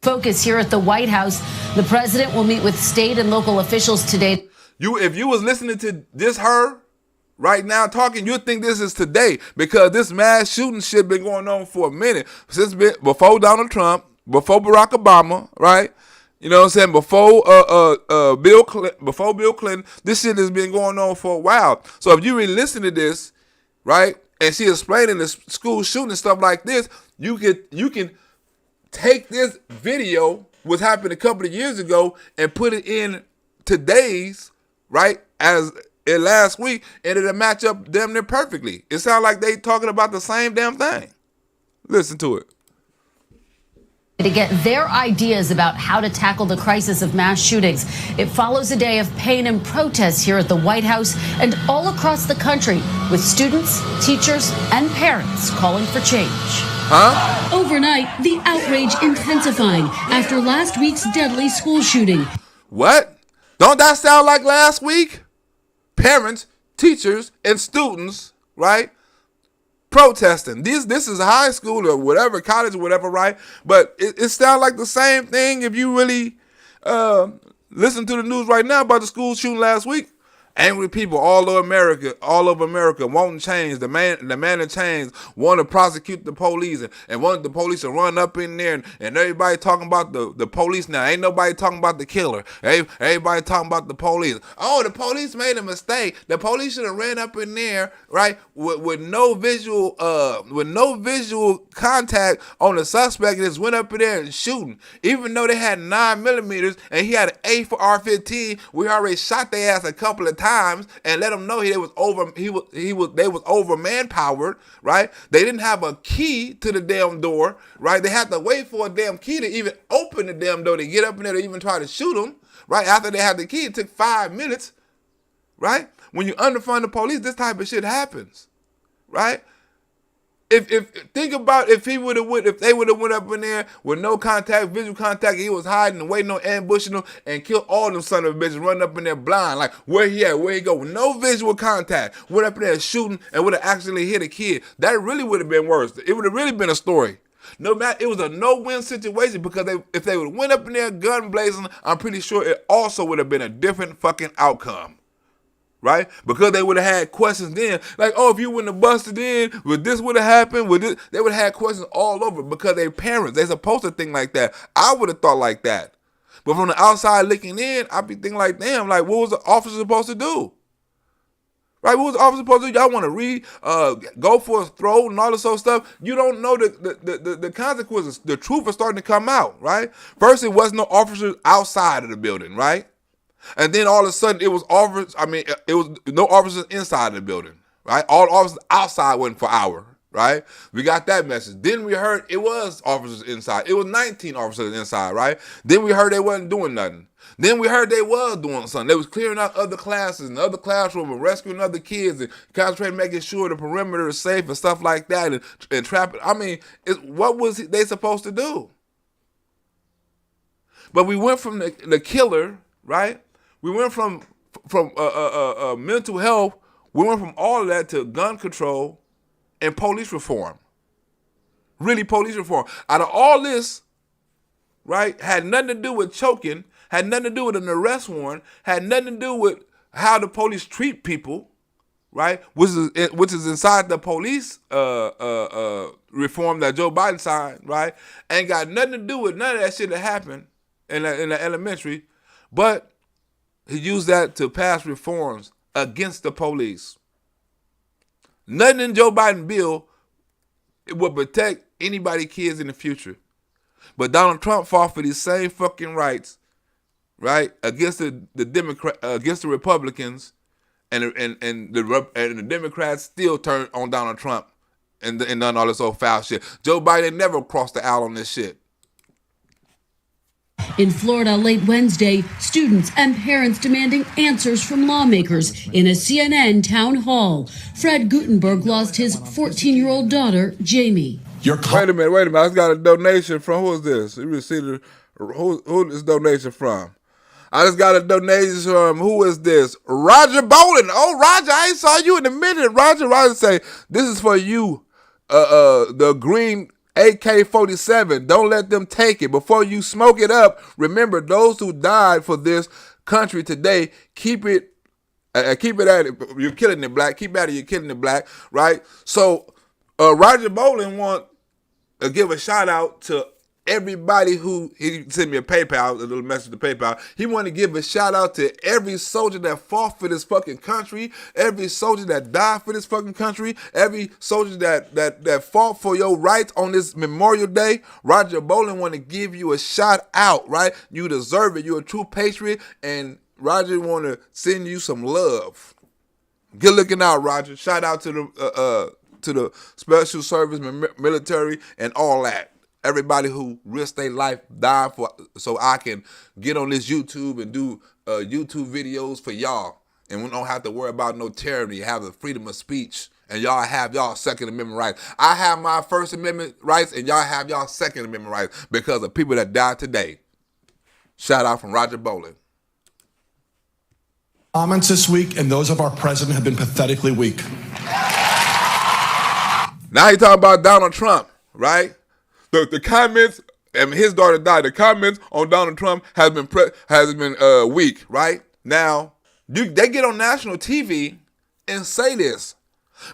Focus here at the White House. The president will meet with state and local officials today. If you was listening to this her right now talking, you'd think this is today because this mass shooting shit been going on for a minute. Before Donald Trump, before Barack Obama, right? You know what I'm saying? Before Bill Clinton, this shit has been going on for a while. So if you really listen to this, right, and she explaining the school shooting and stuff like this, you can take this video, what happened a couple of years ago, and put it in today's, right, as in last week, and it'll match up damn near perfectly. It sounds like they talking about the same damn thing. Listen to it. To get their ideas about how to tackle the crisis of mass shootings. It follows a day of pain and protests here at the White House and all across the country, with students, teachers, and parents calling for change. Overnight, the outrage intensifying after last week's deadly school shooting. What? Don't that sound like last week? Parents, teachers, and students, right? Protesting. This is high school or whatever, college or whatever, right? But it sounds like the same thing if you really listen to the news right now about the school shooting last week. Angry people all over America wanting change. The man in chains want to prosecute the police and wanted the police to run up in there and everybody talking about the police now. Ain't nobody talking about the killer. Everybody talking about the police. Oh, the police made a mistake. The police should have ran up in there, right, with no visual contact on the suspect and just went up in there and shooting. Even though they had 9mm and he had an AR-15, we already shot their ass a couple of times and let them know they was over manpowered, right? They didn't have a key to the damn door, right? They had to wait for a damn key to even open the damn door to get up in there to even try to shoot them, right? After they had the key, it took 5 minutes, right? When you underfund the police, this type of shit happens, right? If think about if they would have went up in there with no contact, visual contact, he was hiding and waiting on ambushing them and killed all them son of a bitches running up in there blind, like where he at, where he go, with no visual contact, went up in there shooting and would have actually hit a kid. That really would have been worse. It would have really been a story. No matter, it was a no-win situation because if they would have went up in there gun blazing, I'm pretty sure it also would have been a different fucking outcome. Right? Because they would have had questions then. Like, oh, if you wouldn't have busted in, would this would have happened? They would have had questions all over because they parents. They're supposed to think like that. I would have thought like that. But from the outside looking in, I'd be thinking like, damn, like, what was the officer supposed to do? Right? What was the officer supposed to do? Y'all want to go for a throw and all this sort of stuff. You don't know the consequences. The truth is starting to come out, right? First, it wasn't no officers outside of the building, right? And then all of a sudden, it was no officers inside the building, right? All officers outside went for hour, right? We got that message. Then we heard it was officers inside. It was 19 officers inside, right? Then we heard they wasn't doing nothing. Then we heard they was doing something. They was clearing out other classes and other classrooms and rescuing other kids and concentrating making sure the perimeter is safe and stuff like that and trapping. I mean, what was they supposed to do? But we went from the killer, right? We went from mental health, we went from all of that to gun control and police reform. Really police reform. Out of all this, right, had nothing to do with choking, had nothing to do with an arrest warrant, had nothing to do with how the police treat people, right, which is inside the police reform that Joe Biden signed, right, ain't got nothing to do with none of that shit that happened in the elementary, but he used that to pass reforms against the police. Nothing in Joe Biden bill will protect anybody's kids in the future. But Donald Trump fought for these same fucking rights, right, against the against the Republicans, and the Democrats still turned on Donald Trump and done all this old foul shit. Joe Biden never crossed the aisle on this shit. In Florida late Wednesday, students and parents demanding answers from lawmakers in a CNN town hall. Fred Gutenberg lost his 14-year-old daughter, Jamie. Wait a minute. I just got a donation from, who is this? You received who is donation from? I just got a donation from, who is this? Roger Bowling. Oh, Roger, I ain't saw you in a minute. Roger say, this is for you, the green AK-47. Don't let them take it. Before you smoke it up, remember those who died for this country today. Keep it at it. You're killing it, black. Keep at it. You're killing it, black. Right? So Roger Bowling want to give a shout out to everybody who, he sent me a little message to PayPal. He want to give a shout out to every soldier that fought for this fucking country, every soldier that died for this fucking country, every soldier that fought for your rights on this Memorial Day. Roger Bowling want to give you a shout out, right? You deserve it. You're a true patriot, and Roger want to send you some love. Good looking out, Roger. Shout out to the special service, military, and all that. Everybody who risked their life, died for, so I can get on this YouTube and do YouTube videos for y'all. And we don't have to worry about no tyranny, have the freedom of speech. And y'all have y'all Second Amendment rights. I have my First Amendment rights, and y'all have y'all Second Amendment rights because of people that died today. Shout out from Roger Bowling. Comments this week and those of our president have been pathetically weak. Now he talking about Donald Trump, right? The comments, and his daughter died. The comments on Donald Trump has been weak, right? Now they get on national TV and say this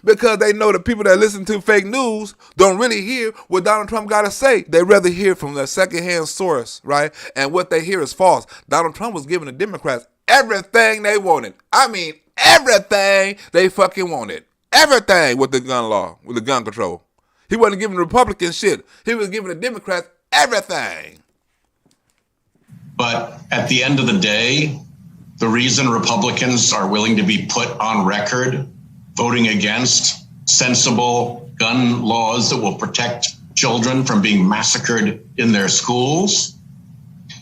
because they know the people that listen to fake news don't really hear what Donald Trump got to say. They rather hear from the secondhand source, right? And what they hear is false. Donald Trump was giving the Democrats everything they wanted. I mean, everything they fucking wanted. Everything with the gun law, with the gun control. He wasn't giving the Republicans shit. He was giving the Democrats everything. But at the end of the day, the reason Republicans are willing to be put on record voting against sensible gun laws that will protect children from being massacred in their schools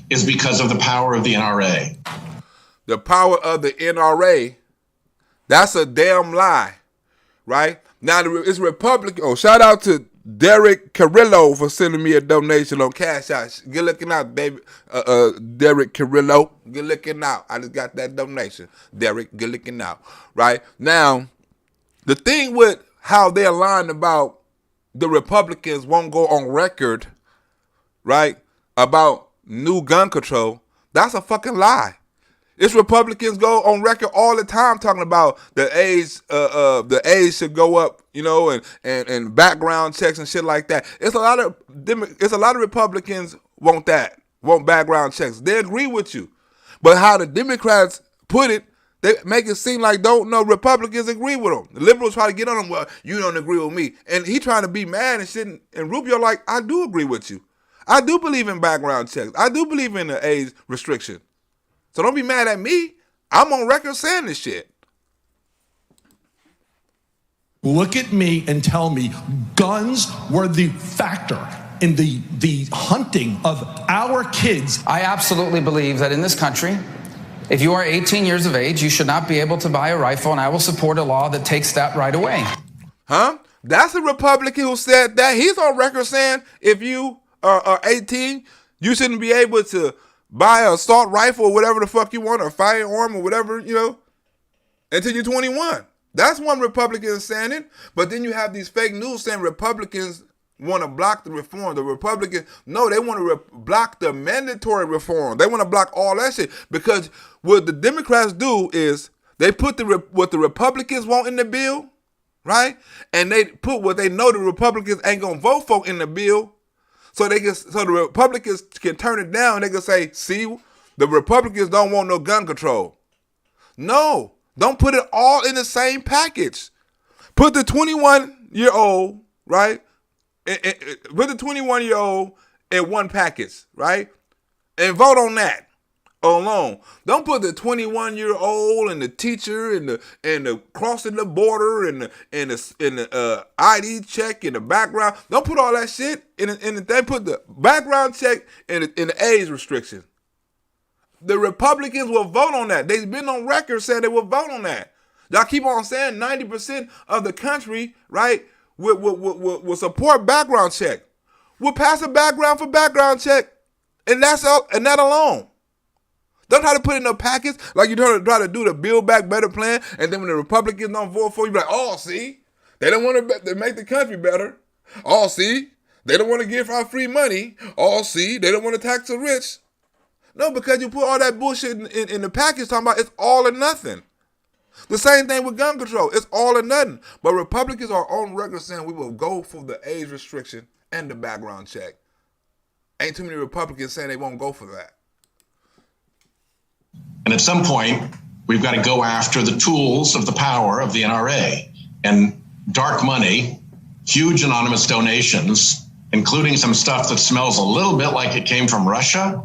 is because of the power of the NRA. The power of the NRA, that's a damn lie, right? Now, it's Republican. Oh, shout out to Derek Carrillo for sending me a donation on Cash App. Good looking out, baby. Derek Carrillo. Good looking out. I just got that donation. Derek, good looking out. Right? Now, the thing with how they're lying about the Republicans won't go on record, right, about new gun control, that's a fucking lie. It's Republicans go on record all the time talking about the age should go up, you know, and background checks and shit like that. It's a lot of Republicans want background checks. They agree with you, but how the Democrats put it, they make it seem like Republicans agree with them. The liberals try to get on them. Well, you don't agree with me, and he trying to be mad and shit. And Rubio like, I do agree with you. I do believe in background checks. I do believe in the age restriction. So don't be mad at me. I'm on record saying this shit. Look at me and tell me guns were the factor in the hunting of our kids. I absolutely believe that in this country, if you are 18 years of age, you should not be able to buy a rifle, and I will support a law that takes that right away. Huh? That's a Republican who said that. He's on record saying if you are 18, you shouldn't be able to buy an assault rifle or whatever the fuck you want, or firearm or whatever, you know, until you're 21. That's one Republican saying it. But then you have these fake news saying Republicans want to block the reform. The Republicans, no, they want to block the mandatory reform. They want to block all that shit because what the Democrats do is they put what the Republicans want in the bill, right? And they put what they know the Republicans ain't gonna vote for in the bill. So the Republicans can turn it down. They can say, see, the Republicans don't want no gun control. No, don't put it all in the same package. Put the 21-year-old, right? Put the 21-year-old in one package, right? And vote on that. alone. Don't put the 21-year-old and the teacher and the crossing the border and the ID check in the background. Don't put all that shit in the thing. Put the background check in the age restriction. The Republicans will vote on that. They've been on record saying they will vote on that. Y'all keep on saying 90% of the country, right, will support background check. We'll pass a background check, and that's all, and that alone. Don't try to put it in a package like you try to do the Build Back Better plan, and then when the Republicans don't vote for you, you're like, oh, see, they don't want to make the country better. Oh, see, they don't want to give out free money. Oh, see, they don't want to tax the rich. No, because you put all that bullshit in the package talking about it's all or nothing. The same thing with gun control. It's all or nothing. But Republicans are on record saying we will go for the age restriction and the background check. Ain't too many Republicans saying they won't go for that. And at some point, we've got to go after the tools of the power of the NRA. And dark money, huge anonymous donations, including some stuff that smells a little bit like it came from Russia.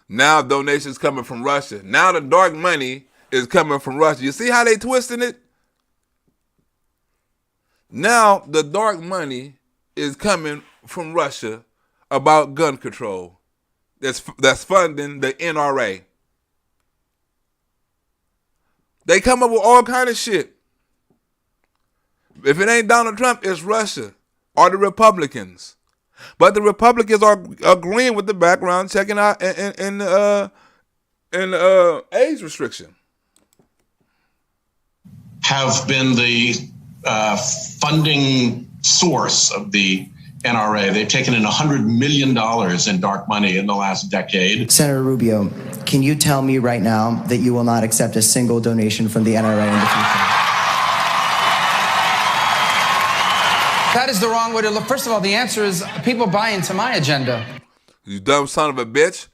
Now donations coming from Russia. Now the dark money is coming from Russia. You see how they twisting it? Now the dark money is coming from Russia about gun control. That's funding the NRA. They come up with all kind of shit. If it ain't Donald Trump, it's Russia or the Republicans. But the Republicans are agreeing with the background checking out and age restriction. Have been the funding source of the NRA. They've taken in $100 million in dark money in the last decade. Senator Rubio, can you tell me right now that you will not accept a single donation from the NRA in the future? That is the wrong way to look. First of all, the answer is people buy into my agenda. You dumb son of a bitch,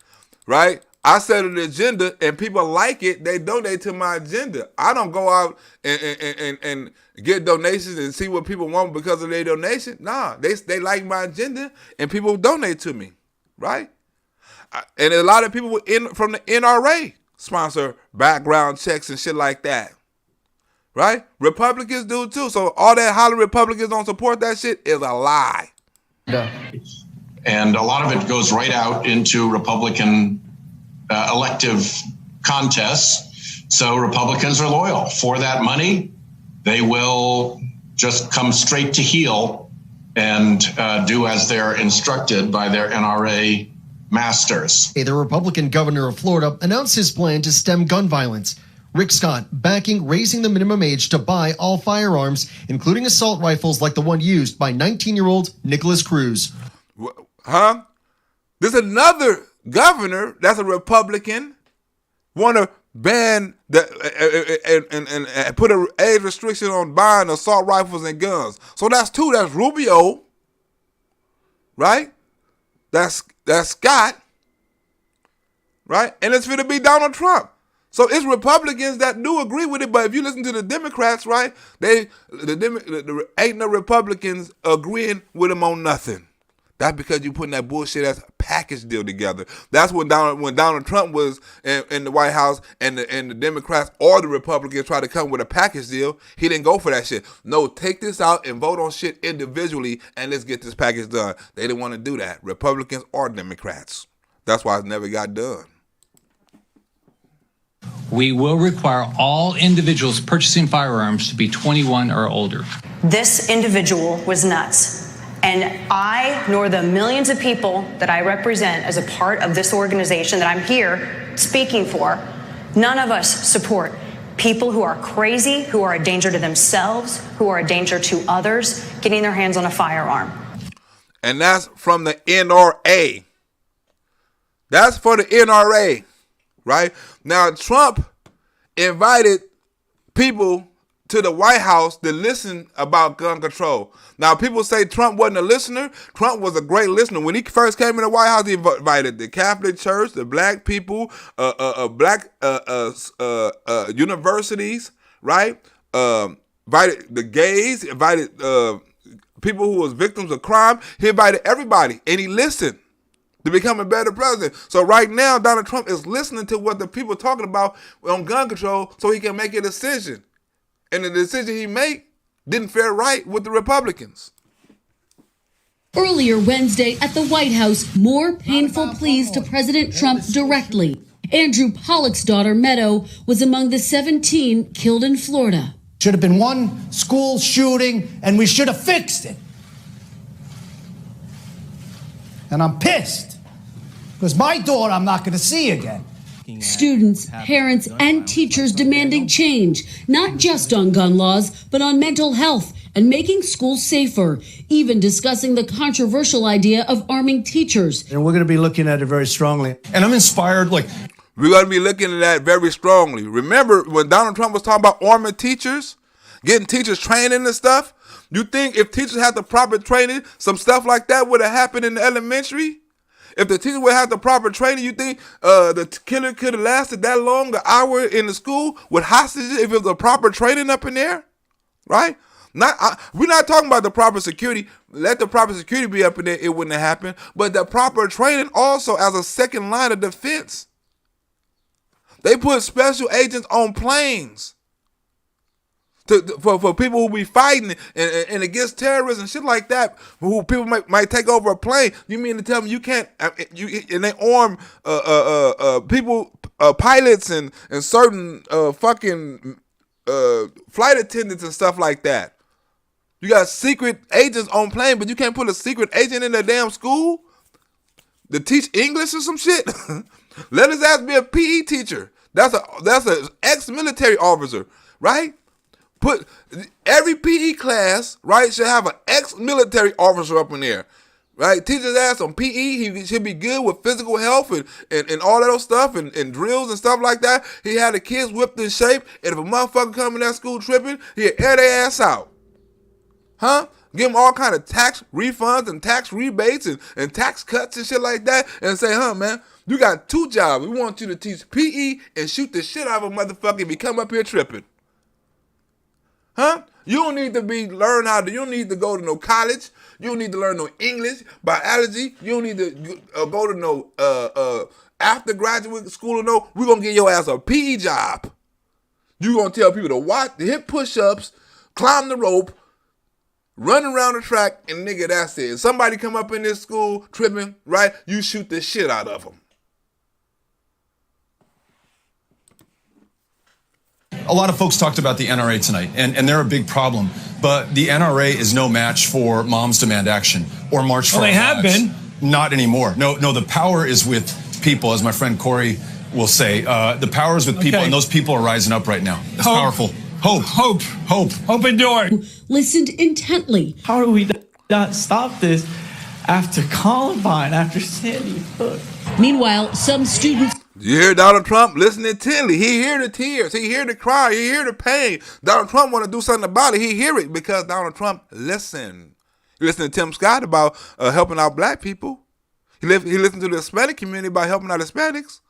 right? I set an agenda and people like it, they donate to my agenda. I don't go out and get donations and see what people want because of their donation. Nah, they like my agenda and people donate to me, right? And a lot of people from the NRA sponsor background checks and shit like that, right? Republicans do too. So all that hollering Republicans don't support that shit is a lie. And a lot of it goes right out into Republican elective contests. So Republicans are loyal. For that money, they will just come straight to heel and do as they're instructed by their NRA masters. The Republican governor of Florida announced his plan to stem gun violence. Rick Scott backing raising the minimum age to buy all firearms, including assault rifles like the one used by 19-year-old Nicholas Cruz. Huh? There's another governor that's a Republican want to ban and put an age restriction on buying assault rifles and guns. So that's two. That's Rubio, right? That's Scott, right? And it's going to be Donald Trump. So it's Republicans that do agree with it, but if you listen to the Democrats, right, ain't no Republicans agreeing with them on nothing. That's because you putting that bullshit as a package deal together. That's when Donald Trump was in the White House and the Democrats or the Republicans tried to come with a package deal. He didn't go for that shit. No, take this out and vote on shit individually and let's get this package done. They didn't want to do that. Republicans or Democrats. That's why it never got done. We will require all individuals purchasing firearms to be 21 or older. This individual was nuts. And I, nor the millions of people that I represent as a part of this organization that I'm here speaking for, none of us support people who are crazy, who are a danger to themselves, who are a danger to others, getting their hands on a firearm. And that's from the NRA. That's for the NRA, right? Now, Trump invited people to the White House to listen about gun control. Now, people say Trump wasn't a listener. Trump was a great listener. When he first came in the White House, he invited the Catholic Church, the black people, black universities, right? Invited the gays, invited people who was victims of crime. He invited everybody, and he listened. to become a better president. So right now, Donald Trump is listening to what the people are talking about on gun control so he can make a decision. And the decision he made didn't fare right with the Republicans. Earlier Wednesday at the White House, more painful pleas to President Trump directly. Andrew Pollock's daughter, Meadow, was among the 17 killed in Florida. Should have been one school shooting, and we should have fixed it. And I'm pissed, because my daughter I'm not going to see again. Students, parents, and teachers demanding change, not just on gun laws, but on mental health and making schools safer, even discussing the controversial idea of arming teachers. And we're going to be looking at it very strongly. And I'm inspired, we're going to be looking at that very strongly. Remember when Donald Trump was talking about arming teachers, getting teachers training and stuff? You think if teachers had the proper training, some stuff like that would have happened in the elementary? If the teacher would have the proper training, you think the killer could have lasted that long, an hour in the school with hostages if it was a proper training up in there? Right? We're not talking about the proper security. Let the proper security be up in there, it wouldn't have happened. But the proper training also as a second line of defense. They put special agents on planes for people who be fighting and against terrorists and shit like that, who people might take over a plane. You mean to tell me you can't? And they arm people, pilots and certain fucking flight attendants and stuff like that. You got secret agents on plane, but you can't put a secret agent in a damn school to teach English or some shit. Let his ass be a PE teacher. That's an ex-military officer, right? Put every PE class, right, should have an ex-military officer up in there, right? Teach his ass on PE. He should be good with physical health and all that stuff and drills and stuff like that. He had the kids whipped in shape, and if a motherfucker come in that school tripping, he'd air their ass out. Huh? Give them all kind of tax refunds and tax rebates and tax cuts and shit like that, and say, man, you got 2 jobs. We want you to teach PE and shoot the shit out of a motherfucker if he come up here tripping. Huh? You don't need to you don't need to go to no college. You don't need to learn no English, biology. You don't need to go to no after graduate school or no. We're going to give your ass a PE job. You're going to tell people to hit push-ups, climb the rope, run around the track, and nigga, that's it. If somebody come up in this school tripping, right, you shoot the shit out of them. A lot of folks talked about the NRA tonight, and they're a big problem. But the NRA is no match for Moms Demand Action or March for Our Lives. They have been. Not anymore. No, the power is with people, as my friend Corey will say. The power is with people, and those people are rising up right now. It's powerful. Hope. Open door. Listened intently. How do we not stop this after Columbine, after Sandy Hook? Meanwhile, some students... You hear Donald Trump listen intently. He hear the tears. He hear the cry. He hear the pain. Donald Trump want to do something about it. He hear it because Donald Trump listen. He listened to Tim Scott about helping out black people. He listened to the Hispanic community about helping out Hispanics.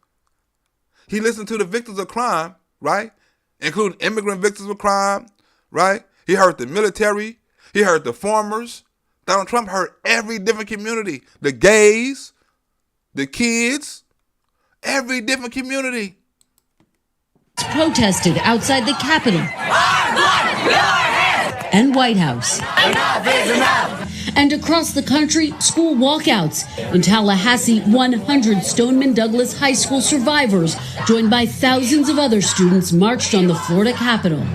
He listened to the victims of crime, right? Including immigrant victims of crime, right? He heard the military. He heard the farmers. Donald Trump heard every different community. The gays, the kids, every different community. Protested outside the Capitol and White House. Enough is enough. And across the country, school walkouts. In Tallahassee, 100 Stoneman Douglas High School survivors, joined by thousands of other students, marched on the Florida Capitol.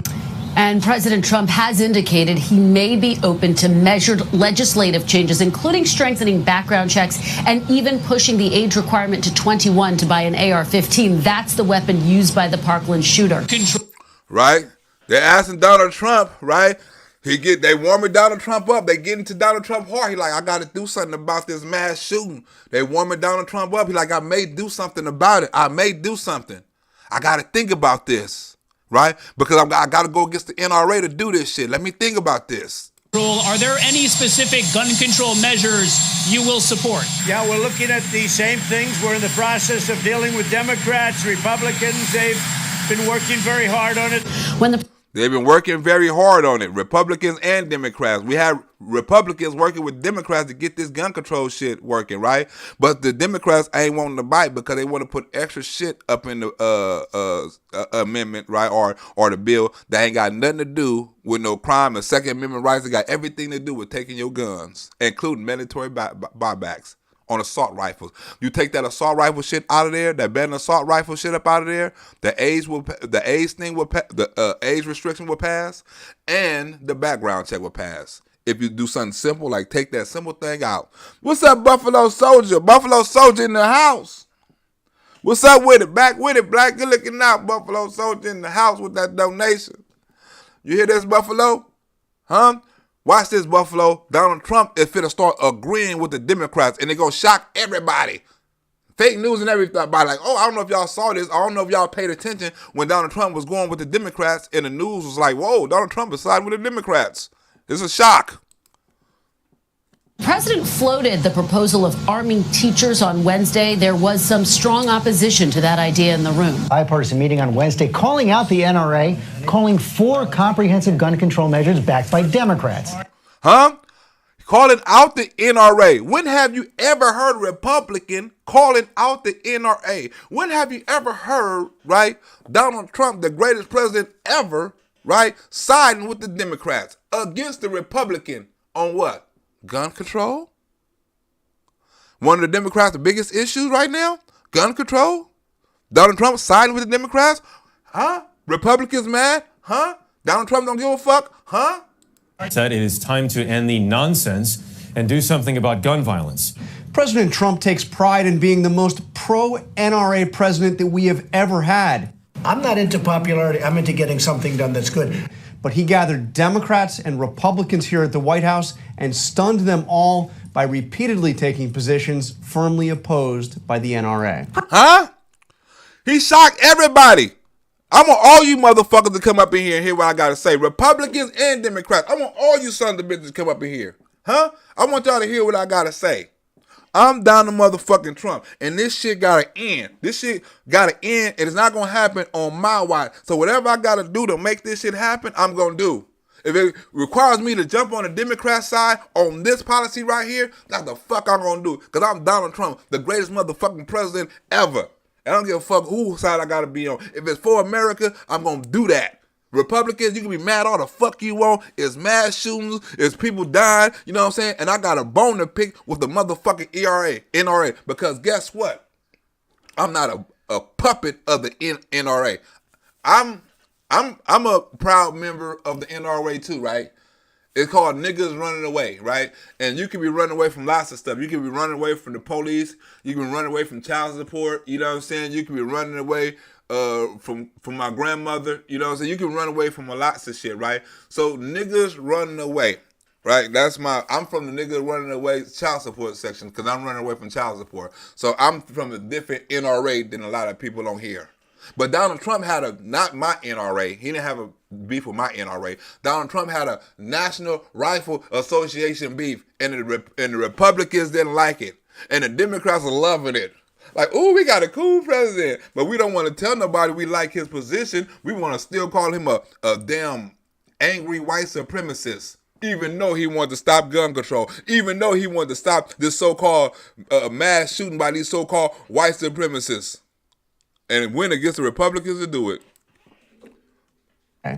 And President Trump has indicated he may be open to measured legislative changes, including strengthening background checks and even pushing the age requirement to 21 to buy an AR-15. That's the weapon used by the Parkland shooter. Right? They're asking Donald Trump, right? They warming Donald Trump up. They get into Donald Trump hard. He like, I got to do something about this mass shooting. They warming Donald Trump up. He like, I may do something about it. I may do something. I got to think about this. Right? Because I got to go against the NRA to do this shit. Let me think about this. Are there any specific gun control measures you will support? Yeah, we're looking at the same things. We're in the process of dealing with Democrats, Republicans. They've been working very hard on it. They've been working very hard on it, Republicans and Democrats. We have Republicans working with Democrats to get this gun control shit working, right? But the Democrats ain't wanting to bite because they want to put extra shit up in the amendment, right, or the bill that ain't got nothing to do with no crime and Second Amendment rights. It got everything to do with taking your guns, including mandatory buybacks on assault rifles. You take that assault rifle shit out of there, that ban assault rifle shit up out of there, the age restriction will pass, and the background check will pass. If you do something simple, like take that simple thing out. What's up, Buffalo Soldier? Buffalo Soldier in the house. What's up with it? Back with it, Black. Good looking out, Buffalo Soldier in the house with that donation. You hear this, Buffalo? Huh? Watch this, Buffalo. Donald Trump is finna start agreeing with the Democrats, and they're going to shock everybody. Fake news and everything. Like, oh, I don't know if y'all saw this. I don't know if y'all paid attention when Donald Trump was going with the Democrats, and the news was like, whoa, Donald Trump is siding with the Democrats. It's a shock. The president floated the proposal of arming teachers on Wednesday. There was some strong opposition to that idea in the room. Bipartisan meeting on Wednesday calling out the NRA, calling for comprehensive gun control measures backed by Democrats. Huh? Calling out the NRA. When have you ever heard a Republican calling out the NRA? When have you ever heard, right, Donald Trump, the greatest president ever, right, siding with the Democrats against the Republican on what? Gun control? One of the Democrats' biggest issues right now? Gun control? Donald Trump siding with the Democrats? Huh? Republicans mad? Huh? Donald Trump don't give a fuck? Huh? Said it is time to end the nonsense and do something about gun violence. President Trump takes pride in being the most pro-NRA president that we have ever had. I'm not into popularity. I'm into getting something done that's good. But he gathered Democrats and Republicans here at the White House and stunned them all by repeatedly taking positions firmly opposed by the NRA. Huh? He shocked everybody. I want all you motherfuckers to come up in here and hear what I got to say. Republicans and Democrats. I want all you sons of bitches to come up in here. Huh? I want y'all to hear what I got to say. I'm down to motherfucking Trump. And this shit got to end. This shit got to end. And it's not going to happen on my watch. So whatever I got to do to make this shit happen, I'm going to do. If it requires me to jump on the Democrat side on this policy right here, that's the fuck I'm going to do. Because I'm Donald Trump, the greatest motherfucking president ever. And I don't give a fuck whose side I got to be on. If it's for America, I'm going to do that. Republicans, you can be mad all the fuck you want. It's mass shootings. It's people dying. You know what I'm saying? And I got a bone to pick with the motherfucking NRA. Because guess what? I'm not a puppet of the NRA. I'm a proud member of the NRA too, right? It's called niggas running away, right? And you can be running away from lots of stuff. You can be running away from the police. You can be running away from child support. You know what I'm saying? You can be running away from my grandmother. You know what I'm saying? You can run away from lots of shit, right? So niggas running away, right? I'm from the niggas running away child support section because I'm running away from child support. So I'm from a different NRA than a lot of people on here. But Donald Trump had not my NRA. He didn't have a beef with my NRA. Donald Trump had a National Rifle Association beef, and the Republicans didn't like it. And the Democrats are loving it. Like, ooh, we got a cool president. But we don't want to tell nobody we like his position. We want to still call him a damn angry white supremacist. Even though he wanted to stop gun control. Even though he wanted to stop this so-called mass shooting by these so-called white supremacists. And win against the Republicans to do it.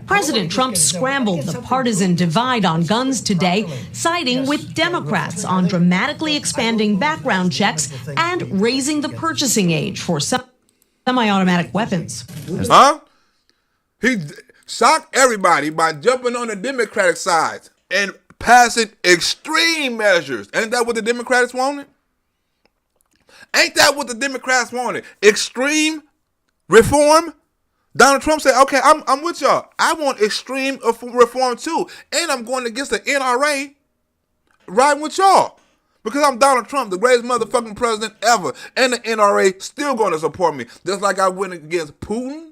President Trump scrambled the partisan divide on guns today, siding with Democrats on dramatically expanding background checks and raising the purchasing age for semi-automatic weapons. Huh? He shocked everybody by jumping on the Democratic side and passing extreme measures. Ain't that what the Democrats wanted? Ain't that what the Democrats wanted? Extreme reform? Donald Trump said, okay, I'm with y'all. I want extreme reform too. And I'm going against the NRA riding with y'all. Because I'm Donald Trump, the greatest motherfucking president ever. And the NRA still going to support me. Just like I went against Putin.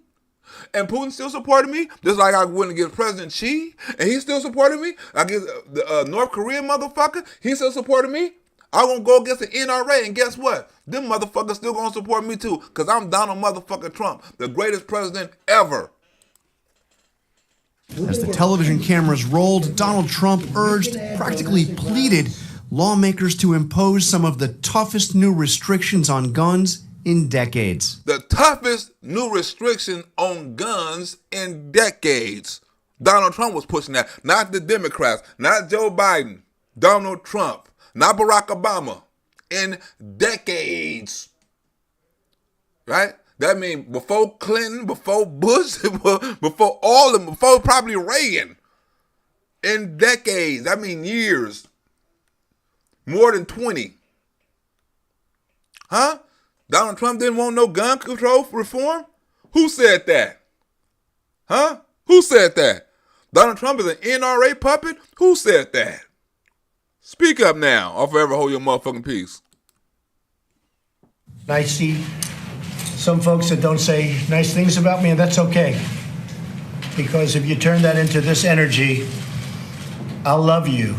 And Putin still supported me. Just like I went against President Xi. And he still supported me. Against the North Korean motherfucker. He still supported me. I'm going to go against the NRA, and guess what? Them motherfuckers still going to support me too, because I'm Donald motherfucking Trump, the greatest president ever. As the television cameras rolled, Donald Trump urged, practically pleaded, lawmakers to impose some of the toughest new restrictions on guns in decades. The toughest new restriction on guns in decades. Donald Trump was pushing that. Not the Democrats, not Joe Biden, Donald Trump, not Barack Obama. In decades. Right? That means before Clinton, before Bush, before all of them, before probably Reagan. In decades. That means years. More than 20. Huh? Donald Trump didn't want no gun control reform? Who said that? Huh? Who said that? Donald Trump is an NRA puppet? Who said that? Speak up now, or forever hold your motherfucking peace. I see some folks that don't say nice things about me, and that's okay. Because if you turn that into this energy, I'll love you.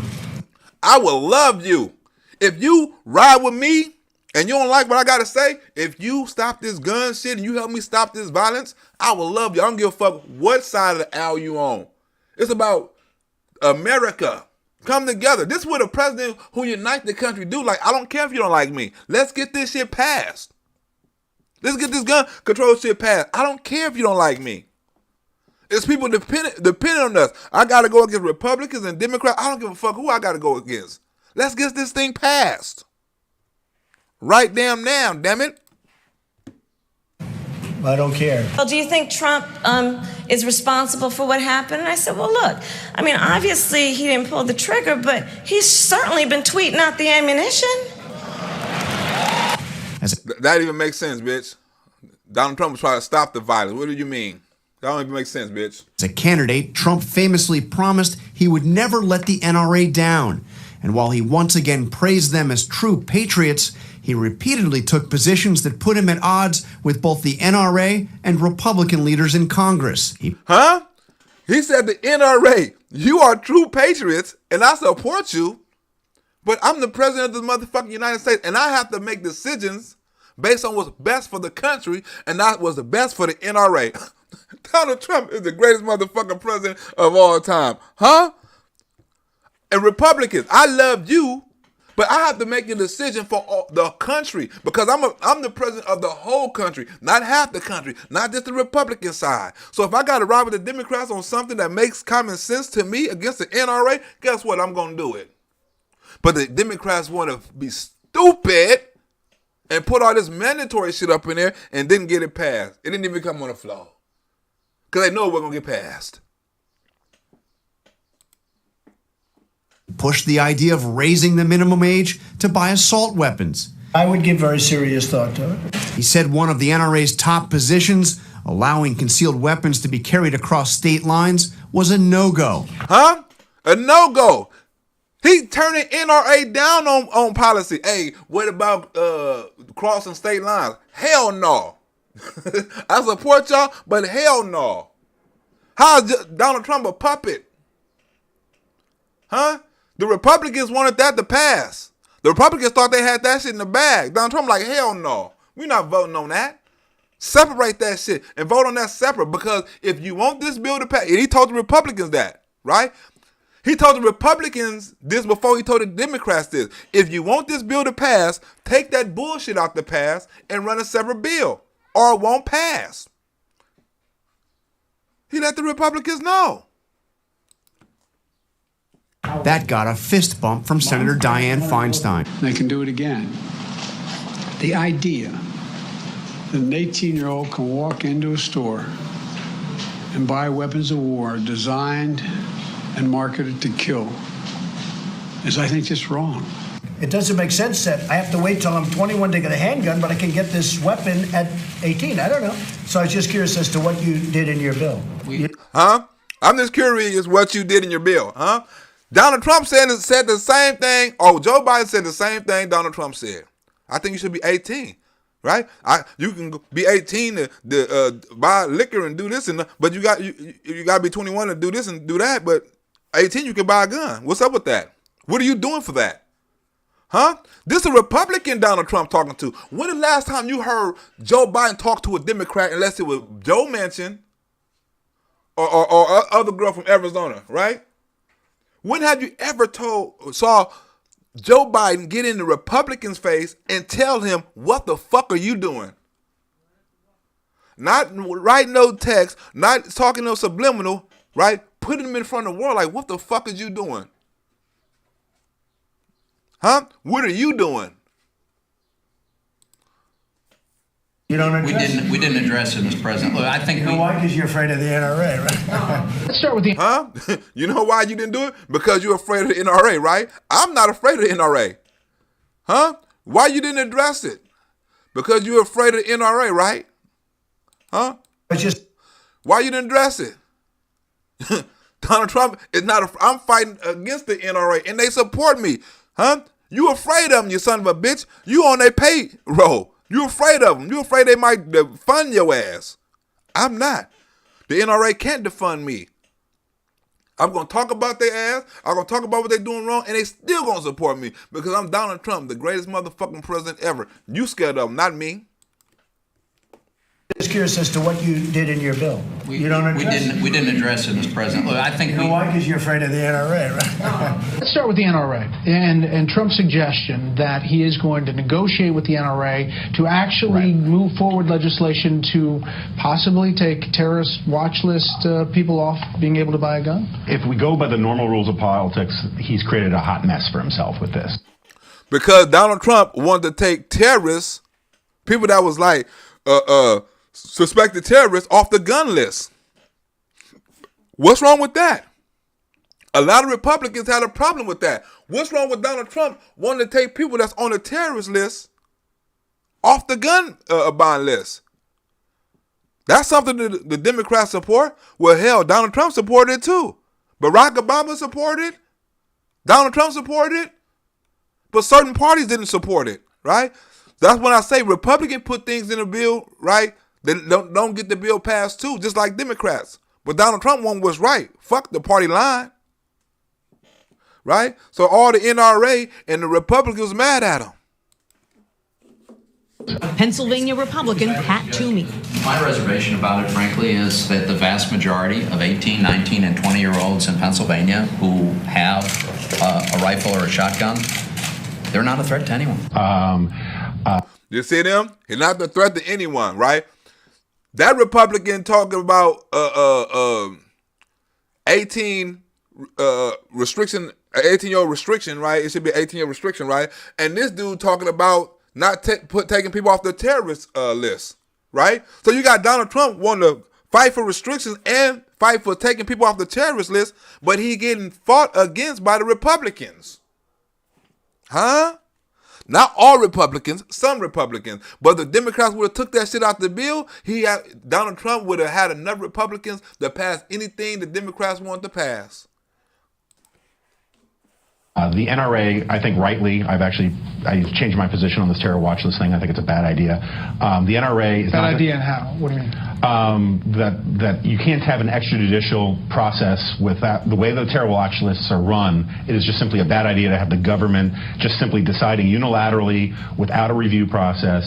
I will love you. If you ride with me and you don't like what I got to say, if you stop this gun shit and you help me stop this violence, I will love you. I don't give a fuck what side of the aisle you on. It's about America. Come together. This is what a president who unites the country do. Like, I don't care if you don't like me. Let's get this shit passed. Let's get this gun control shit passed. I don't care if you don't like me. It's people dependent on us. I got to go against Republicans and Democrats. I don't give a fuck who I got to go against. Let's get this thing passed. Right damn now, damn it. I don't care. Well, do you think Trump is responsible for what happened? And I said, well, look, I mean, obviously he didn't pull the trigger, but he's certainly been tweeting out the ammunition. That even makes sense, bitch. Donald Trump was trying to stop the violence. What do you mean? That don't even make sense, bitch. As a candidate, Trump famously promised he would never let the NRA down. And while he once again praised them as true patriots, he repeatedly took positions that put him at odds with both the NRA and Republican leaders in Congress. He said the NRA, you are true patriots, and I support you, but I'm the president of the motherfucking United States, and I have to make decisions based on what's best for the country and not what's the best for the NRA. Donald Trump is the greatest motherfucking president of all time. Huh? And Republicans, I love you, but I have to make a decision for the country because I'm the president of the whole country, not half the country, not just the Republican side. So if I got to ride with the Democrats on something that makes common sense to me against the NRA, guess what? I'm going to do it. But the Democrats want to be stupid and put all this mandatory shit up in there and didn't get it passed. It didn't even come on the floor because they know we're going to get passed. Pushed the idea of raising the minimum age to buy assault weapons. I would give very serious thought to it. He said one of the NRA's top positions, allowing concealed weapons to be carried across state lines, was a no-go. Huh? A no-go. He turning NRA down on policy. Hey, what about crossing state lines? Hell no. I support y'all, but hell no. How is Donald Trump a puppet? Huh? The Republicans wanted that to pass. The Republicans thought they had that shit in the bag. Donald Trump like, hell no. We're not voting on that. Separate that shit and vote on that separate because if you want this bill to pass, and he told the Republicans that, right? He told the Republicans this before he told the Democrats this. If you want this bill to pass, take that bullshit out the pass and run a separate bill or it won't pass. He let the Republicans know. That got a fist bump from Senator Dianne Feinstein. They can do it again. The idea that an 18-year-old can walk into a store and buy weapons of war designed and marketed to kill is, I think, just wrong. It doesn't make sense that I have to wait till I'm 21 to get a handgun, but I can get this weapon at 18. I don't know. So I was just curious as to what you did in your bill. Huh? I'm just curious what you did in your bill, huh? Donald Trump said the same thing. Oh, Joe Biden said the same thing Donald Trump said. I think you should be 18, right? You can be 18 to buy liquor and do this, but you got to be 21 to do this and do that. But 18, you can buy a gun. What's up with that? What are you doing for that? Huh? This is a Republican Donald Trump talking to. When the last time you heard Joe Biden talk to a Democrat, unless it was Joe Manchin or other girl from Arizona, right? When have you ever saw Joe Biden get in the Republican's face and tell him, what the fuck are you doing? Not writing no text, not talking no subliminal, right? Putting him in front of the world like, what the fuck is you doing? Huh? What are you doing? You don't address We didn't address it, Mr. President. Look, I think you know why? Because you're afraid of the NRA, right? Let's start with the... Huh? You know why you didn't do it? Because you're afraid of the NRA, right? I'm not afraid of the NRA. Huh? Why you didn't address it? Because you're afraid of the NRA, right? Huh? It's just... Why you didn't address it? Donald Trump is not... I'm fighting against the NRA, and they support me. Huh? You afraid of them, you son of a bitch. You on their payroll. You afraid of them. You afraid they might defund your ass. I'm not. The NRA can't defund me. I'm going to talk about their ass. I'm going to talk about what they're doing wrong, and they still going to support me because I'm Donald Trump, the greatest motherfucking president ever. You scared of them, not me. Just curious as to what you did in your bill. You don't address we didn't address it, Mr. President. Look, I think you know why? Because you're afraid of the NRA, right? Let's start with the NRA and Trump's suggestion that he is going to negotiate with the NRA to actually move forward legislation to possibly take terrorist watch list people off being able to buy a gun. If we go by the normal rules of politics, he's created a hot mess for himself with this. Because Donald Trump wanted to take terrorists, people that was like suspected terrorists, off the gun list. What's wrong with that? A lot of Republicans had a problem with that. What's wrong with Donald Trump wanting to take people that's on the terrorist list off the gun buying list? That's something that the Democrats support. Well, hell, Donald Trump supported it too. Barack Obama supported it. Donald Trump supported it. But certain parties didn't support it, right? That's when I say Republicans put things in a bill, right? They don't get the bill passed too, just like Democrats. But Donald Trump one was right. Fuck the party line. Right? So all the NRA and the Republicans mad at him. Pennsylvania Republican Pat Toomey. My reservation about it, frankly, is that the vast majority of 18, 19, and 20-year-olds in Pennsylvania who have a rifle or a shotgun, they're not a threat to anyone. You see them? He's not a threat to anyone, right? That Republican talking about 18 restriction, 18-year restriction, right? It should be 18-year restriction, right? And this dude talking about not taking people off the terrorist list, right? So you got Donald Trump wanting to fight for restrictions and fight for taking people off the terrorist list, but he getting fought against by the Republicans. Huh? Not all Republicans, some Republicans. But the Democrats would have took that shit out the bill. Donald Trump would have had enough Republicans to pass anything the Democrats want to pass. The NRA, I think rightly, I changed my position on this terror watch list thing. I think it's a bad idea. The NRA is bad idea, and how? What do you mean? That you can't have an extrajudicial process with that. The way the terror watch lists are run, it is just simply a bad idea to have the government just simply deciding unilaterally without a review process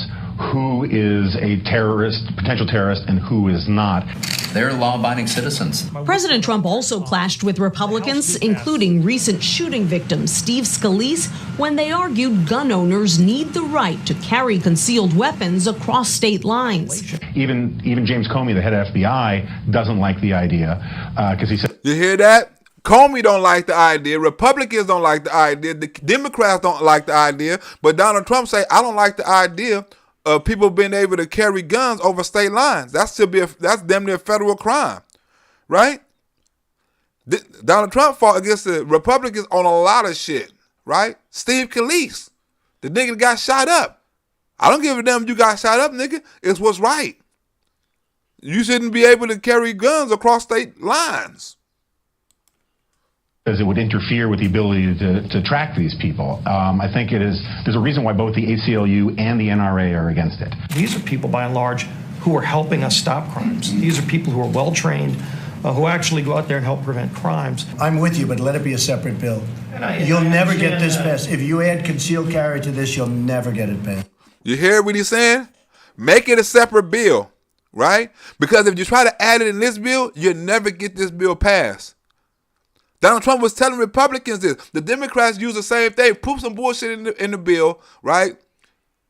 who is a terrorist, potential terrorist, and who is not. They're law-abiding citizens. President Trump also clashed with Republicans, including recent shooting victim Steve Scalise, when they argued gun owners need the right to carry concealed weapons across state lines. Even James Comey, the head of FBI, doesn't like the idea because he said... You hear that? Comey don't like the idea. Republicans don't like the idea. The Democrats don't like the idea. But Donald Trump say, I don't like the idea of people being able to carry guns over state lines. That's damn near a federal crime, right? Donald Trump fought against the Republicans on a lot of shit, right? Steve Scalise, the nigga that got shot up. I don't give a damn if you got shot up, nigga. It's what's right. You shouldn't be able to carry guns across state lines. Because it would interfere with the ability to track these people. I think there's a reason why both the ACLU and the NRA are against it. These are people, by and large, who are helping us stop crimes. These are people who are well-trained, who actually go out there and help prevent crimes. I'm with you, but let it be a separate bill. You'll never get this passed. If you add concealed carry to this, you'll never get it passed. You hear what he's saying? Make it a separate bill, right? Because if you try to add it in this bill, you'll never get this bill passed. Donald Trump was telling Republicans this. The Democrats use the same thing. Put some bullshit in the bill, right?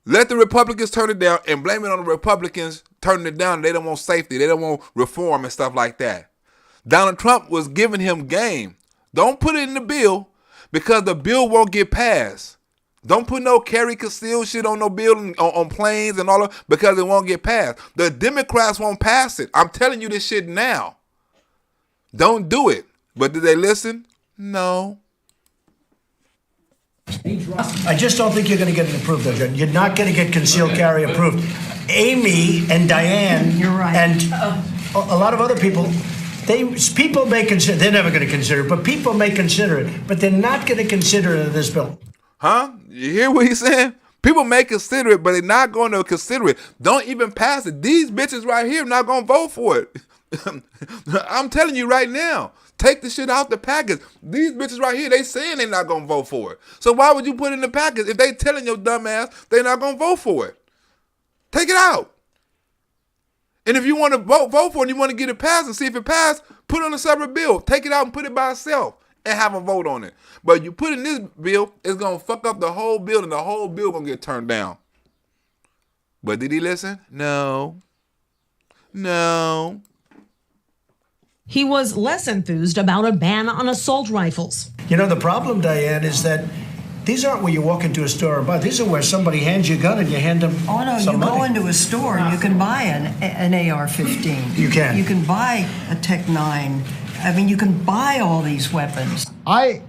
Let the Republicans turn it down and blame it on the Republicans turning it down. They don't want safety. They don't want reform and stuff like that. Donald Trump was giving him game. Don't put it in the bill because the bill won't get passed. Don't put no carry conceal shit on no bill on planes and all of because it won't get passed. The Democrats won't pass it. I'm telling you this shit now. Don't do it. But did they listen? No. I just don't think you're going to get it approved, though, Judge. You're not going to get concealed carry approved. Amy and Diane and a lot of other people, people may consider, they're never going to consider it, but people may consider it, but they're not going to consider it in this bill. Huh? You hear what he's saying? People may consider it, but they're not going to consider it. Don't even pass it. These bitches right here are not going to vote for it. I'm telling you right now. Take the shit out the package. These bitches right here, they saying they're not going to vote for it. So why would you put it in the package if they telling your dumb ass they're not going to vote for it? Take it out. And if you want to vote for it and you want to get it passed and see if it passed, put it on a separate bill. Take it out and put it by itself and have a vote on it. But you put it in this bill, it's going to fuck up the whole bill and the whole bill going to get turned down. But did he listen? No. No. He was less enthused about a ban on assault rifles. You know, the problem, Diane, is that these aren't where you walk into a store and buy. These are where somebody hands you a gun and you hand them Oh, no, some you money. go into a store and you can buy an AR-15. You can. You can buy a Tech 9. I mean, you can buy all these weapons. I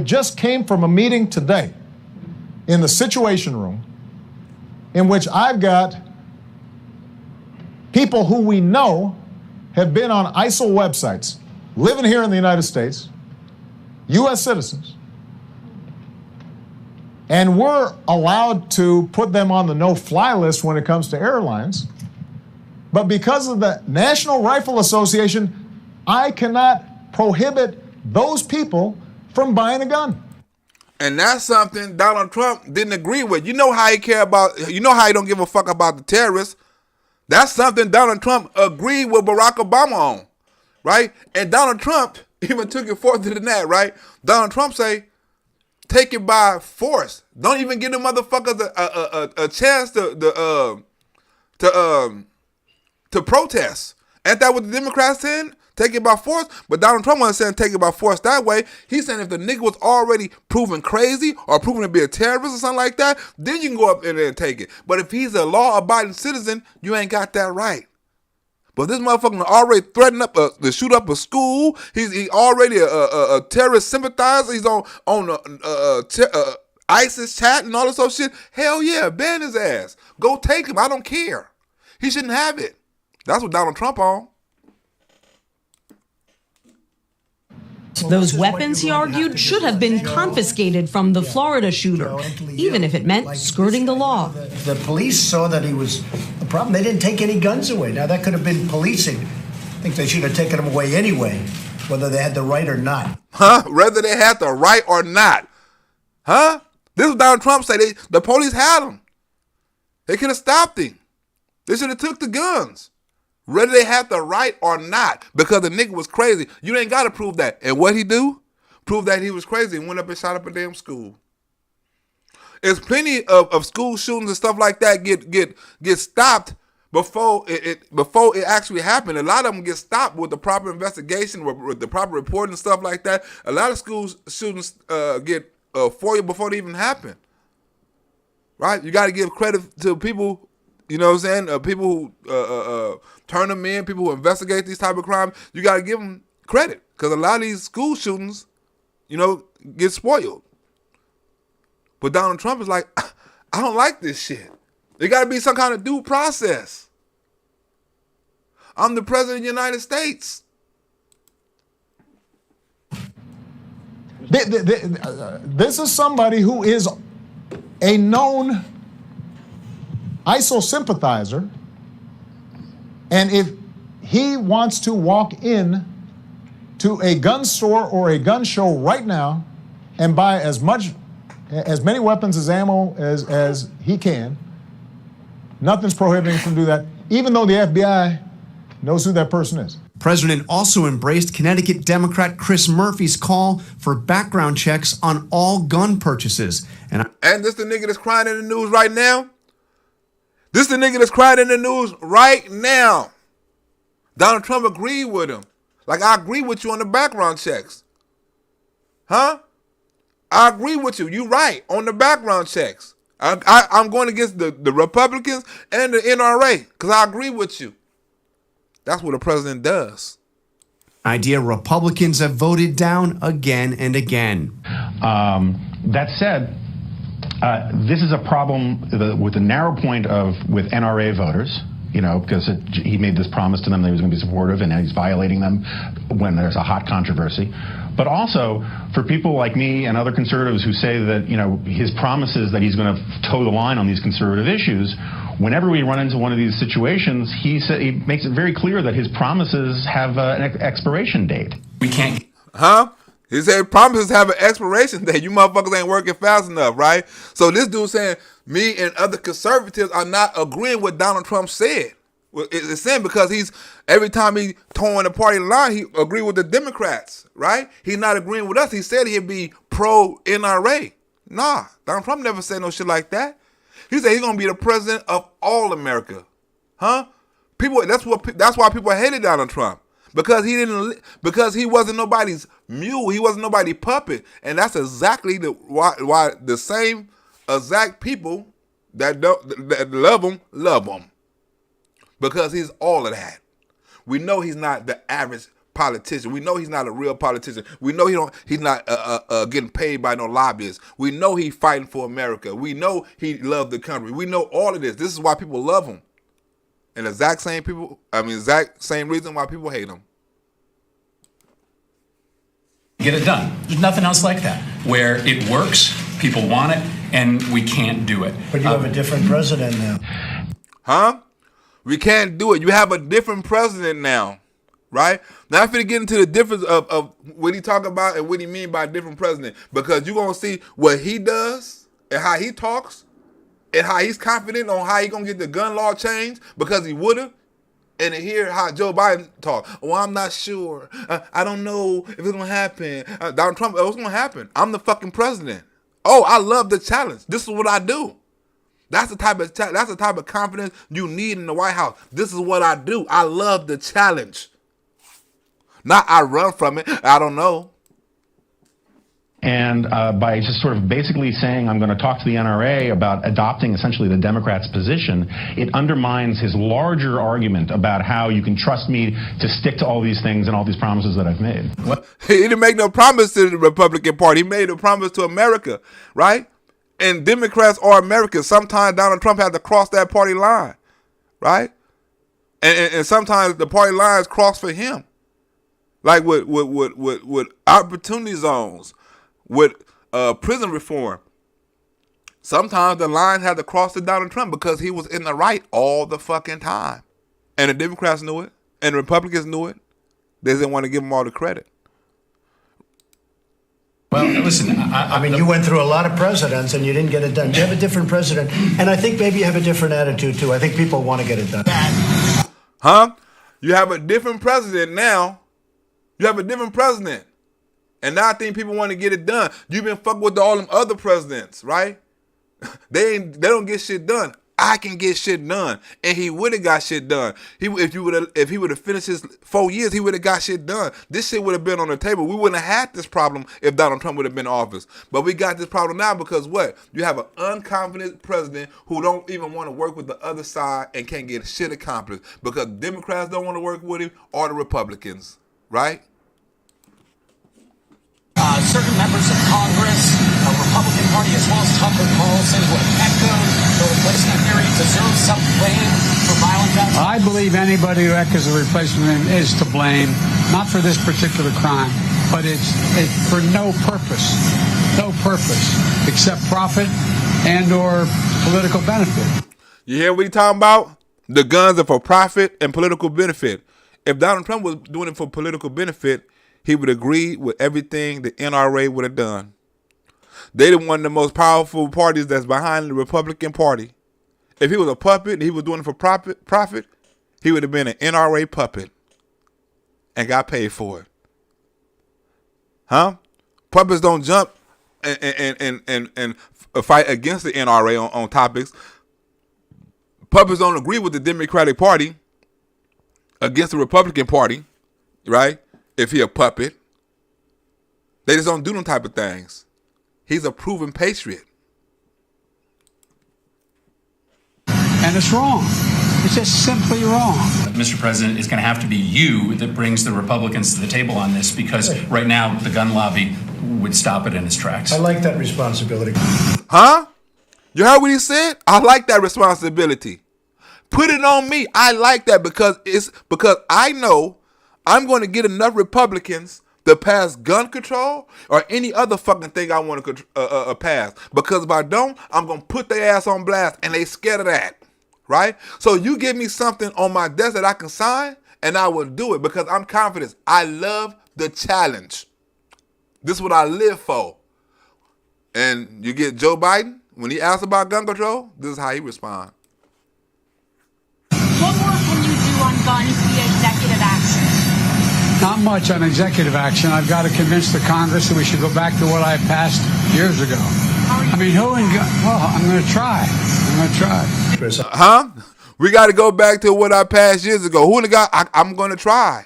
just came from a meeting today in the Situation Room in which I've got people who we know have been on ISIL websites, living here in the United States, U.S. citizens, and we're allowed to put them on the no-fly list when it comes to airlines. But because of the National Rifle Association, I cannot prohibit those people from buying a gun. And that's something Donald Trump didn't agree with. You know how he don't give a fuck about the terrorists. That's something Donald Trump agreed with Barack Obama on, right? And Donald Trump even took it further than that, right? Donald Trump say, take it by force. Don't even give them motherfuckers a chance to protest. Ain't that what the Democrats saying? Take it by force. But Donald Trump wasn't saying take it by force that way. He's saying if the nigga was already proven crazy or proven to be a terrorist or something like that, then you can go up in there and take it. But if he's a law-abiding citizen, you ain't got that right. But this motherfucker already threatened to shoot up a school. He's already a terrorist sympathizer. He's on ISIS chat and all this other shit. Hell yeah, ban his ass. Go take him. I don't care. He shouldn't have it. That's what Donald Trump on. Those weapons, he argued, should have been confiscated from the Florida shooter, even if it meant skirting the law. The police saw that he was the problem. They didn't take any guns away. Now, that could have been policing. I think they should have taken them away anyway, whether they had the right or not. Huh? Whether they had the right or not. Huh? This is what Donald Trump said. The police had him. They could have stopped him. They should have took the guns. Whether they had the right or not, because the nigga was crazy. You ain't got to prove that. And what he do? Prove that he was crazy and went up and shot up a damn school. There's plenty of school shootings and stuff like that get stopped before it actually happened. A lot of them get stopped with the proper investigation, with the proper reporting and stuff like that. A lot of school shootings get FOIA before they even happen. Right? You got to give credit to people. You know what I'm saying? People who turn them in, people who investigate these type of crimes, you got to give them credit. Because a lot of these school shootings, get spoiled. But Donald Trump is like, I don't like this shit. There got to be some kind of due process. I'm the president of the United States. This is somebody who is a known ISIL sympathizer, and if he wants to walk in to a gun store or a gun show right now and buy as many weapons as ammo as he can, nothing's prohibiting him from do that. even though the FBI knows who that person is. The president also embraced Connecticut Democrat Chris Murphy's call for background checks on all gun purchases. And this the nigga that's crying in the news right now? This the nigga that's crying in the news right now. Donald Trump agreed with him. Like, I agree with you on the background checks. Huh? I agree with you. You're right on the background checks. I'm going against the Republicans and the NRA because I agree with you. That's what the president does. Idea Republicans have voted down again and again. That said, this is a problem with the narrow point with NRA voters, because he made this promise to them that he was going to be supportive, and now he's violating them when there's a hot controversy. But also for people like me and other conservatives who say that, his promises that he's going to toe the line on these conservative issues, whenever we run into one of these situations, he makes it very clear that his promises have an expiration date. We can't. Huh? He said promises have an expiration date. You motherfuckers ain't working fast enough, right? So this dude saying me and other conservatives are not agreeing with Donald Trump said. It's saying because every time he towing the party line, he agree with the Democrats, right? He's not agreeing with us. He said he'd be pro NRA. Nah, Donald Trump never said no shit like that. He said he's gonna be the president of all America, huh? That's why people hated Donald Trump because he wasn't nobody's mule. He wasn't nobody's puppet, and that's exactly why the same exact people that love him. Because he's all of that. We know he's not the average politician. We know he's not a real politician. We know he's not getting paid by no lobbyists. We know he's fighting for America. We know he loved the country. We know all of this. This is why people love him. And exact same reason why people hate him. Get it done. There's nothing else like that. Where it works, people want it, and we can't do it. But you have a different president now. Huh? We can't do it. You have a different president now, right? Now I'm finna get into the difference of what he talk about and what he mean by different president, because you're gonna see what he does and how he talks and how he's confident on how he gonna get the gun law changed because he would've, and to hear how Joe Biden talk. Oh, I'm not sure. I don't know if it's gonna happen. Donald Trump, it's gonna happen. I'm the fucking president. Oh, I love the challenge. This is what I do. That's the type of confidence you need in the White House. This is what I do. I love the challenge. Not I run from it. I don't know. And by just sort of basically saying I'm going to talk to the NRA about adopting essentially the Democrats' position, it undermines his larger argument about how you can trust me to stick to all these things and all these promises that I've made. He didn't make no promise to the Republican Party. He made a promise to America, right? And Democrats are Americans. Sometimes Donald Trump had to cross that party line, right? And sometimes the party lines cross for him, like with opportunity zones, with prison reform. Sometimes the line had to cross to Donald Trump because he was in the right all the fucking time, and the Democrats knew it, and the Republicans knew it. They didn't want to give him all the credit. Well, listen, I mean, you went through a lot of presidents and you didn't get it done. You have a different president, and I think maybe you have a different attitude too. I think people want to get it done. Huh? You have a different president now. You have a different president. And now I think people want to get it done. You've been fucking with all them other presidents, right? They don't get shit done. I can get shit done, and he would have got shit done. If he would have finished his 4 years, he would have got shit done. This shit would have been on the table. We wouldn't have had this problem if Donald Trump would have been in office. But we got this problem now because what? You have an unconfident president who don't even want to work with the other side and can't get shit accomplished because Democrats don't want to work with him or the Republicans, right? Certain members of Congress, the Republican Party, as well as Tucker Carlson, who have echoed the replacement theory, deserve some blame for violent deaths. I believe anybody who echoes the replacement is to blame, not for this particular crime, but it's for no purpose except profit and or political benefit. You hear what he talking about? The guns are for profit and political benefit. If Donald Trump was doing it for political benefit, he would agree with everything the NRA would have done. They're one of the most powerful parties that's behind the Republican Party. If he was a puppet and he was doing it for profit, he would have been an NRA puppet and got paid for it. Huh? Puppets don't jump and fight against the NRA on topics. Puppets don't agree with the Democratic Party against the Republican Party, right? If he a puppet. They just don't do them type of things. He's a proven patriot. And it's wrong. It's just simply wrong. Mr. President, it's going to have to be you that brings the Republicans to the table on this, because right now the gun lobby would stop it in its tracks. I like that responsibility. Huh? You heard what he said? I like that responsibility. Put it on me. I like that because I know I'm going to get enough Republicans to pass gun control or any other fucking thing I want to pass. Because if I don't, I'm going to put their ass on blast, and they scared of that. Right? So you give me something on my desk that I can sign, and I will do it because I'm confident. I love the challenge. This is what I live for. And you get Joe Biden, when he asks about gun control, this is how he responds. What more can you do on guns via executive action? Not much on executive action. I've got to convince the Congress that we should go back to what I passed years ago. I mean, I'm going to try. Huh? We got to go back to what I passed years ago. Who the guy? I'm going to try.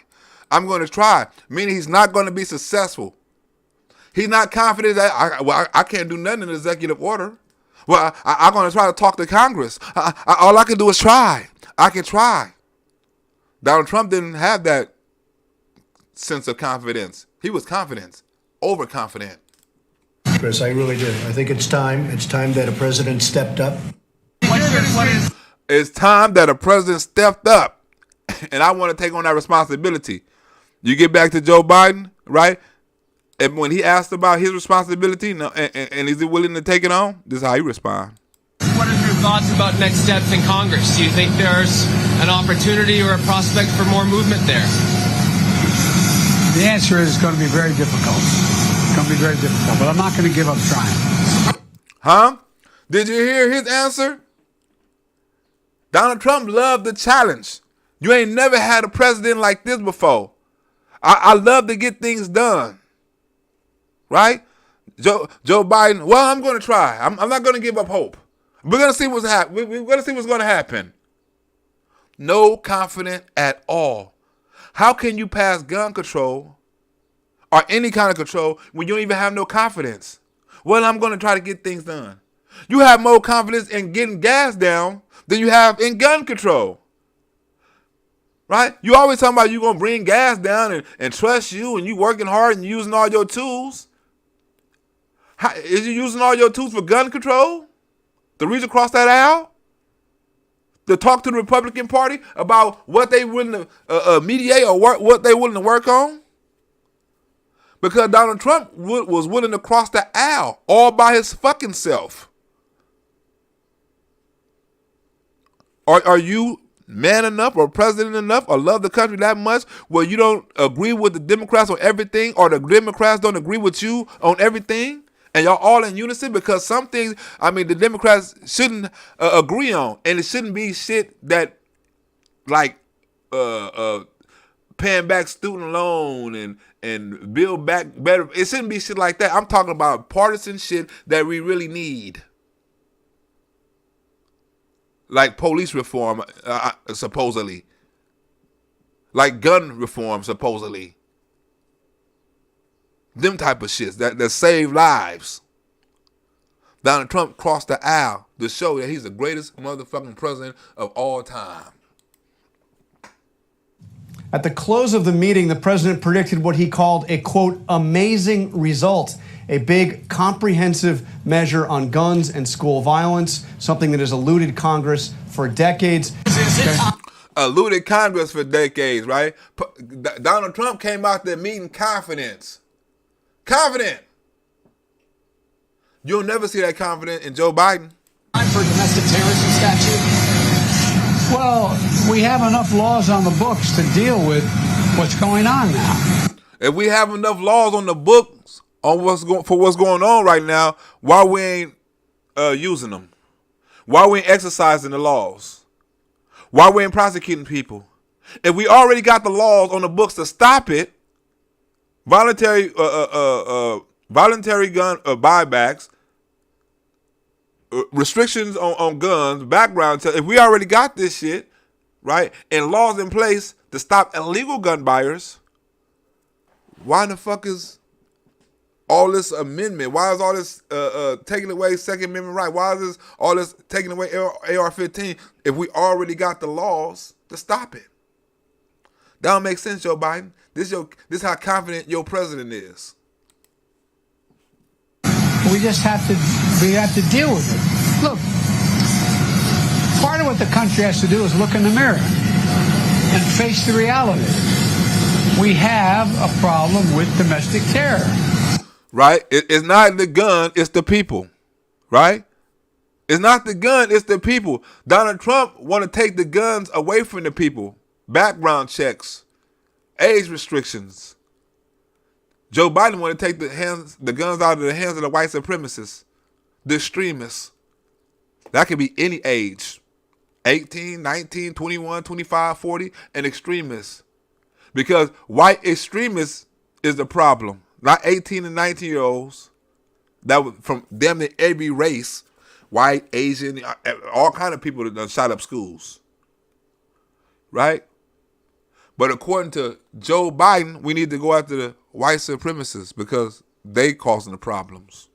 I'm going to try. Meaning he's not going to be successful. He's not confident that I can't do nothing in executive order. Well, I'm going to try to talk to Congress. All I can do is try. I can try. Donald Trump didn't have that sense of confidence. He was confident, overconfident. Chris, I really do. I think it's time. It's time that a president stepped up. It's time that a president stepped up. And I want to take on that responsibility. You get back to Joe Biden, right? And when he asked about his responsibility, and is he willing to take it on? This is how he responds. What are your thoughts about next steps in Congress? Do you think there's an opportunity or a prospect for more movement there? The answer is it's going to be very difficult. It's going to be very difficult, but I'm not going to give up trying. Huh? Did you hear his answer? Donald Trump loved the challenge. You ain't never had a president like this before. I love to get things done. Right? Joe Biden, well, I'm going to try. I'm not going to give up hope. We're going to see what's happening. We're going to see what's going to happen. No confidence at all. How can you pass gun control or any kind of control when you don't even have no confidence? Well, I'm going to try to get things done. You have more confidence in getting gas down than you have in gun control. Right? You always talking about you going to bring gas down and trust you, and you working hard and using all your tools. Is you using all your tools for gun control? To reach across that aisle? To talk to the Republican Party about what they willing to mediate or what they willing to work on? Because Donald Trump was willing to cross the aisle all by his fucking self. Are you man enough or president enough or love the country that much where you don't agree with the Democrats on everything, or the Democrats don't agree with you on everything, and y'all all in unison? Because some things, the Democrats shouldn't agree on, and it shouldn't be shit that like paying back student loan and build back better. It shouldn't be shit like that. I'm talking about partisan shit that we really need. Like police reform, supposedly. Like gun reform, supposedly. Them type of shits that save lives. Donald Trump crossed the aisle to show that he's the greatest motherfucking president of all time. At the close of the meeting, the president predicted what he called a, quote, amazing result. A big, comprehensive measure on guns and school violence, something that has eluded Congress for decades. Eluded Congress for decades, right? Donald Trump came out there meeting confidence. Confident. You'll never see that confidence in Joe Biden. For domestic terrorism statute? Well, we have enough laws on the books to deal with what's going on now. If we have enough laws on the books on what's going on right now, why we ain't using them? Why we ain't exercising the laws? Why we ain't prosecuting people? If we already got the laws on the books to stop it, voluntary gun buybacks, restrictions on guns, background check. If we already got this shit, right, and laws in place to stop illegal gun buyers, why in the fuck is all this amendment? Why is all this taking away Second Amendment right? Why is all this taking away AR-15 if we already got the laws to stop it? That don't make sense, Joe Biden. This is how confident your president is. We just have to deal with it. Look, part of what the country has to do is look in the mirror and face the reality. We have a problem with domestic terror. Right? It's not the gun, it's the people. Right? It's not the gun, it's the people. Donald Trump want to take the guns away from the people. Background checks, age restrictions. Joe Biden want to take the guns out of the hands of the white supremacists, the extremists. That could be any age, 18, 19, 21, 25, 40, and extremists. Because white extremists is the problem, not 18 and 19-year-olds. That was from them in every race, white, Asian, all kind of people that done shot up schools. Right? But according to Joe Biden, we need to go after the white supremacists because they causing the problems.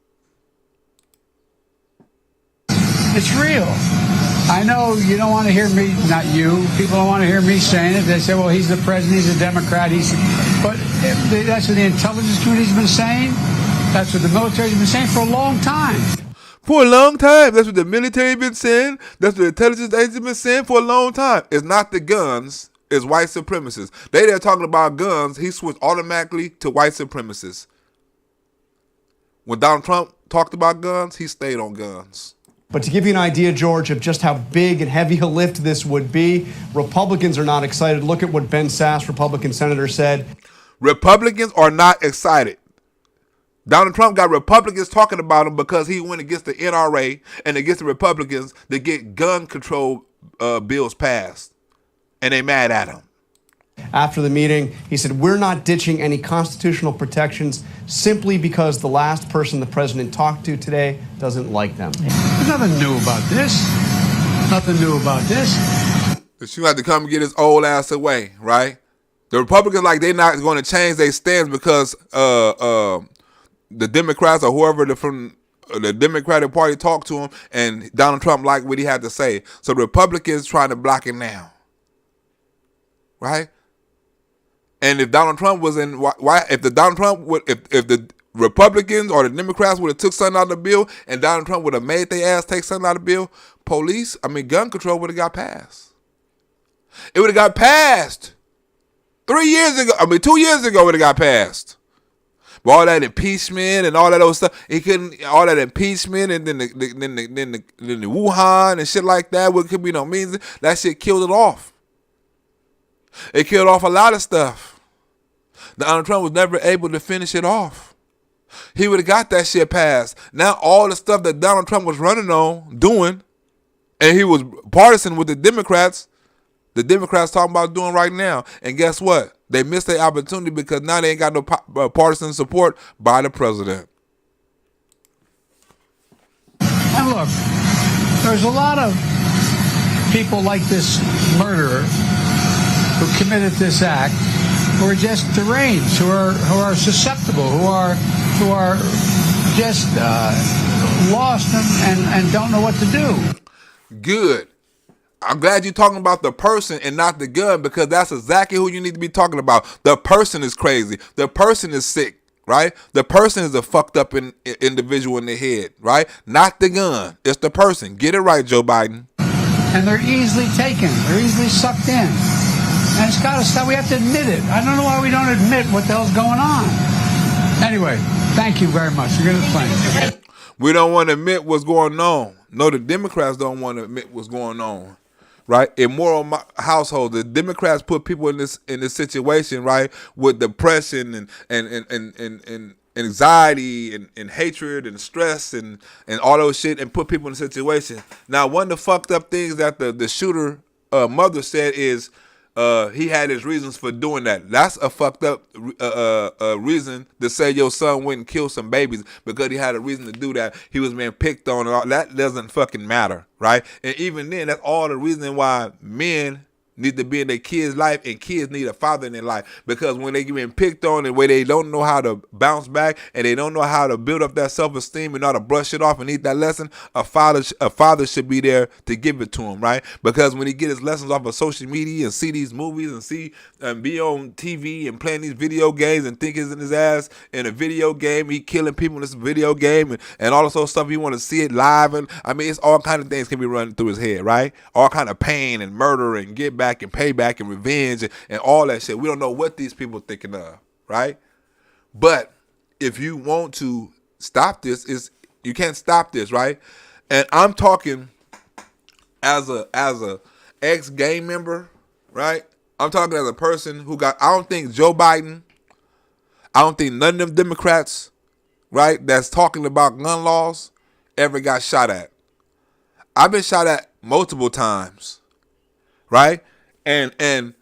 It's real. I know you don't want to hear me, not you, people don't want to hear me saying it. They say, well, he's the president, he's a Democrat. But that's what the intelligence community's been saying. That's what the military's been saying for a long time. For a long time. That's what the military been saying. That's what the intelligence agency been saying for a long time. It's not the guns. Is white supremacists. They're talking about guns. He switched automatically to white supremacists. When Donald Trump talked about guns, he stayed on guns. But to give you an idea, George, of just how big and heavy a lift this would be, Republicans are not excited. Look at what Ben Sasse, Republican senator, said. Republicans are not excited. Donald Trump got Republicans talking about him because he went against the NRA and against the Republicans to get gun control bills passed. And they mad at him. After the meeting, he said, we're not ditching any constitutional protections simply because the last person the president talked to today doesn't like them. There's nothing new about this. Nothing new about this. She had to come and get his old ass away, right? The Republicans, like, they're not going to change their stance because the Democrats or whoever from the Democratic Party talked to him and Donald Trump liked what he had to say. So the Republicans trying to block it now. Right? And if Donald Trump was in, if the Republicans or the Democrats would have took something out of the bill and Donald Trump would have made their ass take something out of the bill, gun control would have got passed. It would have got passed 2 years ago it would have got passed. But all that impeachment and all that other stuff, all that impeachment and then the Wuhan and shit like that, what could be no means, that shit killed it off. It killed off a lot of stuff. Donald Trump was never able to finish it off. He would have got that shit passed. Now all the stuff that Donald Trump was running on, doing, and he was partisan with the Democrats talking about doing right now. And guess what? They missed their opportunity because now they ain't got no partisan support by the president. And look, there's a lot of people like this murderer who committed this act, who are just deranged, who are susceptible, who are just lost and don't know what to do. Good. I'm glad you're talking about the person and not the gun, because that's exactly who you need to be talking about. The person is crazy. The person is sick, right? The person is a fucked up individual in the head, right? Not the gun. It's the person. Get it right, Joe Biden. And they're easily taken. They're easily sucked in. And it's got to stop. We have to admit it. I don't know why we don't admit what the hell's going on. Anyway, thank you very much. You're going to explain. We don't want to admit what's going on. No, the Democrats don't want to admit what's going on. Right? In moral households, the Democrats put people in this situation, right, with depression and anxiety and hatred and stress and all those shit, and put people in a situation. Now, one of the fucked up things that the shooter mother said is he had his reasons for doing that. That's a fucked up reason to say your son went and killed some babies because he had a reason to do that. He was being picked on and all. That doesn't fucking matter, right? And even then, that's all the reason why men need to be in their kids' life, and kids need a father in their life, because when they get being picked on and where they don't know how to bounce back and they don't know how to build up that self-esteem and know how to brush it off and need that lesson, a father should be there to give it to him, right? Because when he get his lessons off of social media and see these movies and see and be on TV and playing these video games and think he's in his ass in a video game, he killing people in this video game and all this other stuff, he want to see it live, and I mean, it's all kind of things can be running through his head, right? All kind of pain and murder and get back and payback and revenge and all that shit. We don't know what these people are thinking of, right? But if you want to stop this, you can't stop this, right? And I'm talking as a ex-gang member, right? I'm talking as a person who I don't think Joe Biden, I don't think none of them Democrats, right, that's talking about gun laws ever got shot at. I've been shot at multiple times, right? And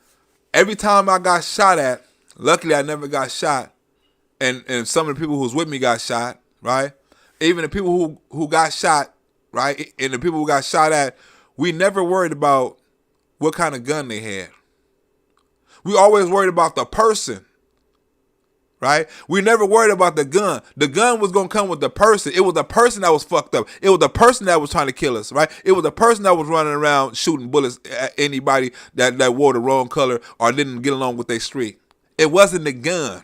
every time I got shot at, luckily I never got shot. And some of the people who was with me got shot, right? Even the people who got shot, right? And the people who got shot at, we never worried about what kind of gun they had. We always worried about the person, right? We never worried about the gun. The gun was going to come with the person. It was the person that was fucked up. It was the person that was trying to kill us, right? It was the person that was running around shooting bullets at anybody that wore the wrong color or didn't get along with their street. It wasn't the gun,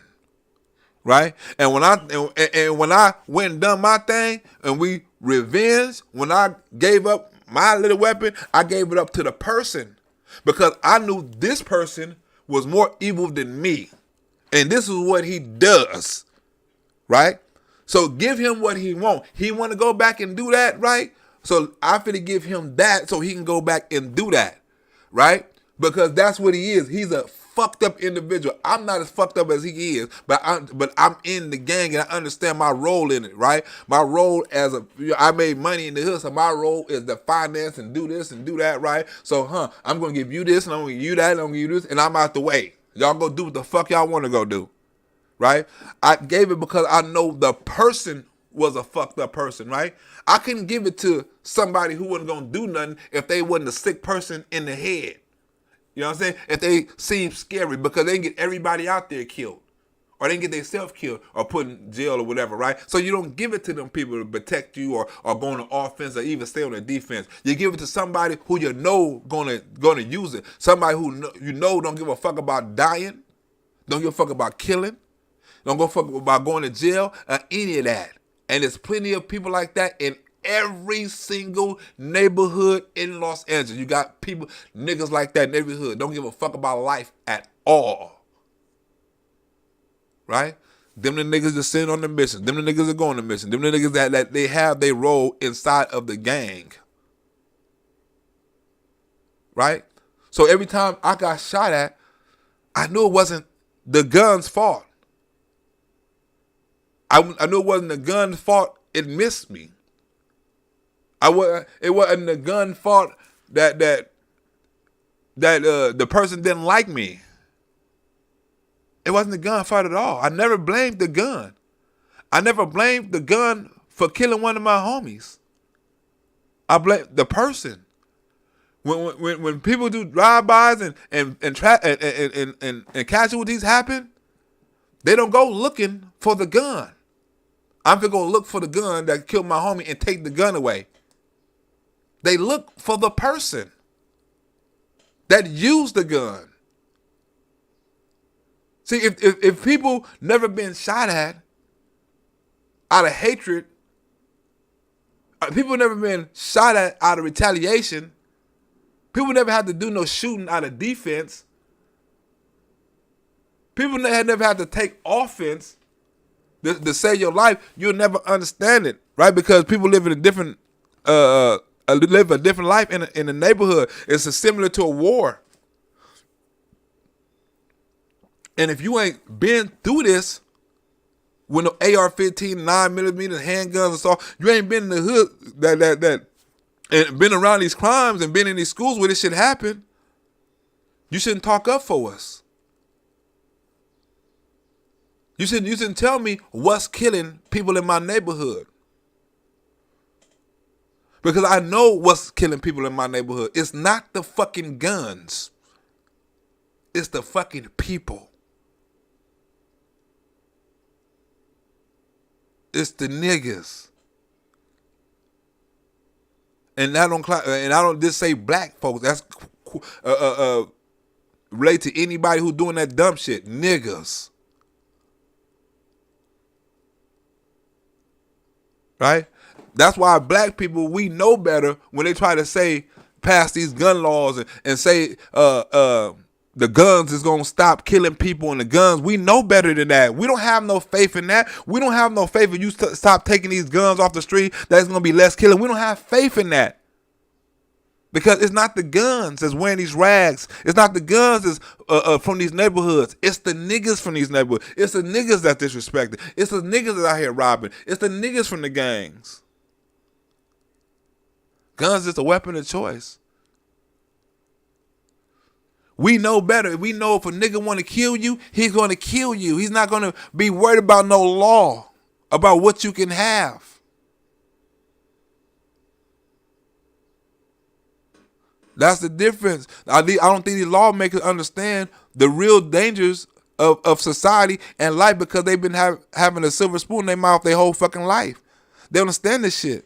right? And when I went and done my thing and we revenged, when I gave up my little weapon, I gave it up to the person because I knew this person was more evil than me. And this is what he does, right? So give him what he want. He want to go back and do that, right? So I finna give him that so he can go back and do that, right? Because that's what he is. He's a fucked up individual. I'm not as fucked up as he is, but I'm in the gang and I understand my role in it, right? My role I made money in the hood, so my role is to finance and do this and do that, right? So, I'm gonna give you this and I'm gonna give you that and I'm gonna give you this and I'm out the way. Y'all go do what the fuck y'all want to go do, right? I gave it because I know the person was a fucked up person, right? I couldn't give it to somebody who wasn't going to do nothing if they wasn't a sick person in the head. You know what I'm saying? If they seem scary because they can get everybody out there killed or they can get themselves killed or put in jail or whatever, right? So you don't give it to them people to protect you or go on the offense or even stay on the defense. You give it to somebody who you know gonna use it. Somebody who you know don't give a fuck about dying, don't give a fuck about killing, don't give a fuck about going to jail or any of that. And there's plenty of people like that in every single neighborhood in Los Angeles. You got people, niggas like that in every hood. Don't give a fuck about life at all. Right? Them the niggas that sitting on the mission. Them the niggas that go on the mission. Them the niggas that they have their role inside of the gang. Right? So every time I got shot at, I knew it wasn't the gun's fault. I knew it wasn't the gun's fault. It missed me. It wasn't the gun's fault that the person didn't like me. It wasn't the gun fault at all. I never blamed the gun. I never blamed the gun for killing one of my homies. I blame the person. When people do drive-bys and casualties happen, they don't go looking for the gun. I'm gonna go look for the gun that killed my homie and take the gun away. They look for the person that used the gun. See, if people never been shot at out of hatred, people never been shot at out of retaliation, people never had to do no shooting out of defense, people never had to take offense to save your life, you'll never understand it, right? Because people live in a different life in a neighborhood. It's similar to a war. And if you ain't been through this with no AR-15, 9mm handguns and stuff, you ain't been in the hood that and been around these crimes and been in these schools where this shit happened, You shouldn't talk up for us. You shouldn't tell me what's killing people in my neighborhood. Because I know what's killing people in my neighborhood. It's not the fucking guns. It's the fucking people. It's the niggas. And I don't just say black folks. That's relate to anybody who's doing that dumb shit. Niggas. Right? That's why black people, we know better when they try to say, pass these gun laws and say the guns is going to stop killing people and the guns. We know better than that. We don't have no faith in that. We don't have no faith if you stop taking these guns off the street, that's going to be less killing. We don't have faith in that. Because it's not the guns that's wearing these rags. It's not the guns that's from these neighborhoods. It's the niggas from these neighborhoods. It's the niggas that's disrespected. It's the niggas that out here robbing. It's the niggas from the gangs. Guns is a weapon of choice. We know better. We know if a nigga want to kill you, he's going to kill you. He's not going to be worried about no law, about what you can have. That's the difference. I don't think these lawmakers understand the real dangers of society and life because they've been having a silver spoon in their mouth their whole fucking life. They don't understand this shit.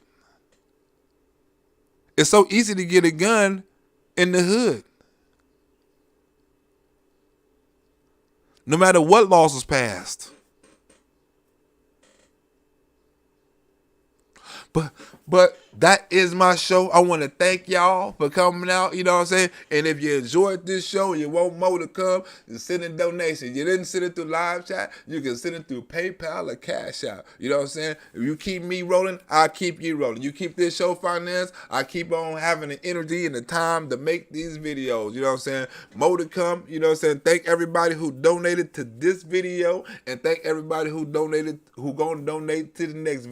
It's so easy to get a gun in the hood. No matter what laws was passed. But that is my show. I want to thank y'all for coming out, you know what I'm saying? And if you enjoyed this show and you want more to come, you send in donations. You didn't send it through live chat, you can send it through PayPal or Cash App. You know what I'm saying? If you keep me rolling, I'll keep you rolling. You keep this show financed, I keep on having the energy and the time to make these videos. You know what I'm saying? More to come, you know what I'm saying? Thank everybody who donated to this video and thank everybody who donated, who gonna donate to the next video.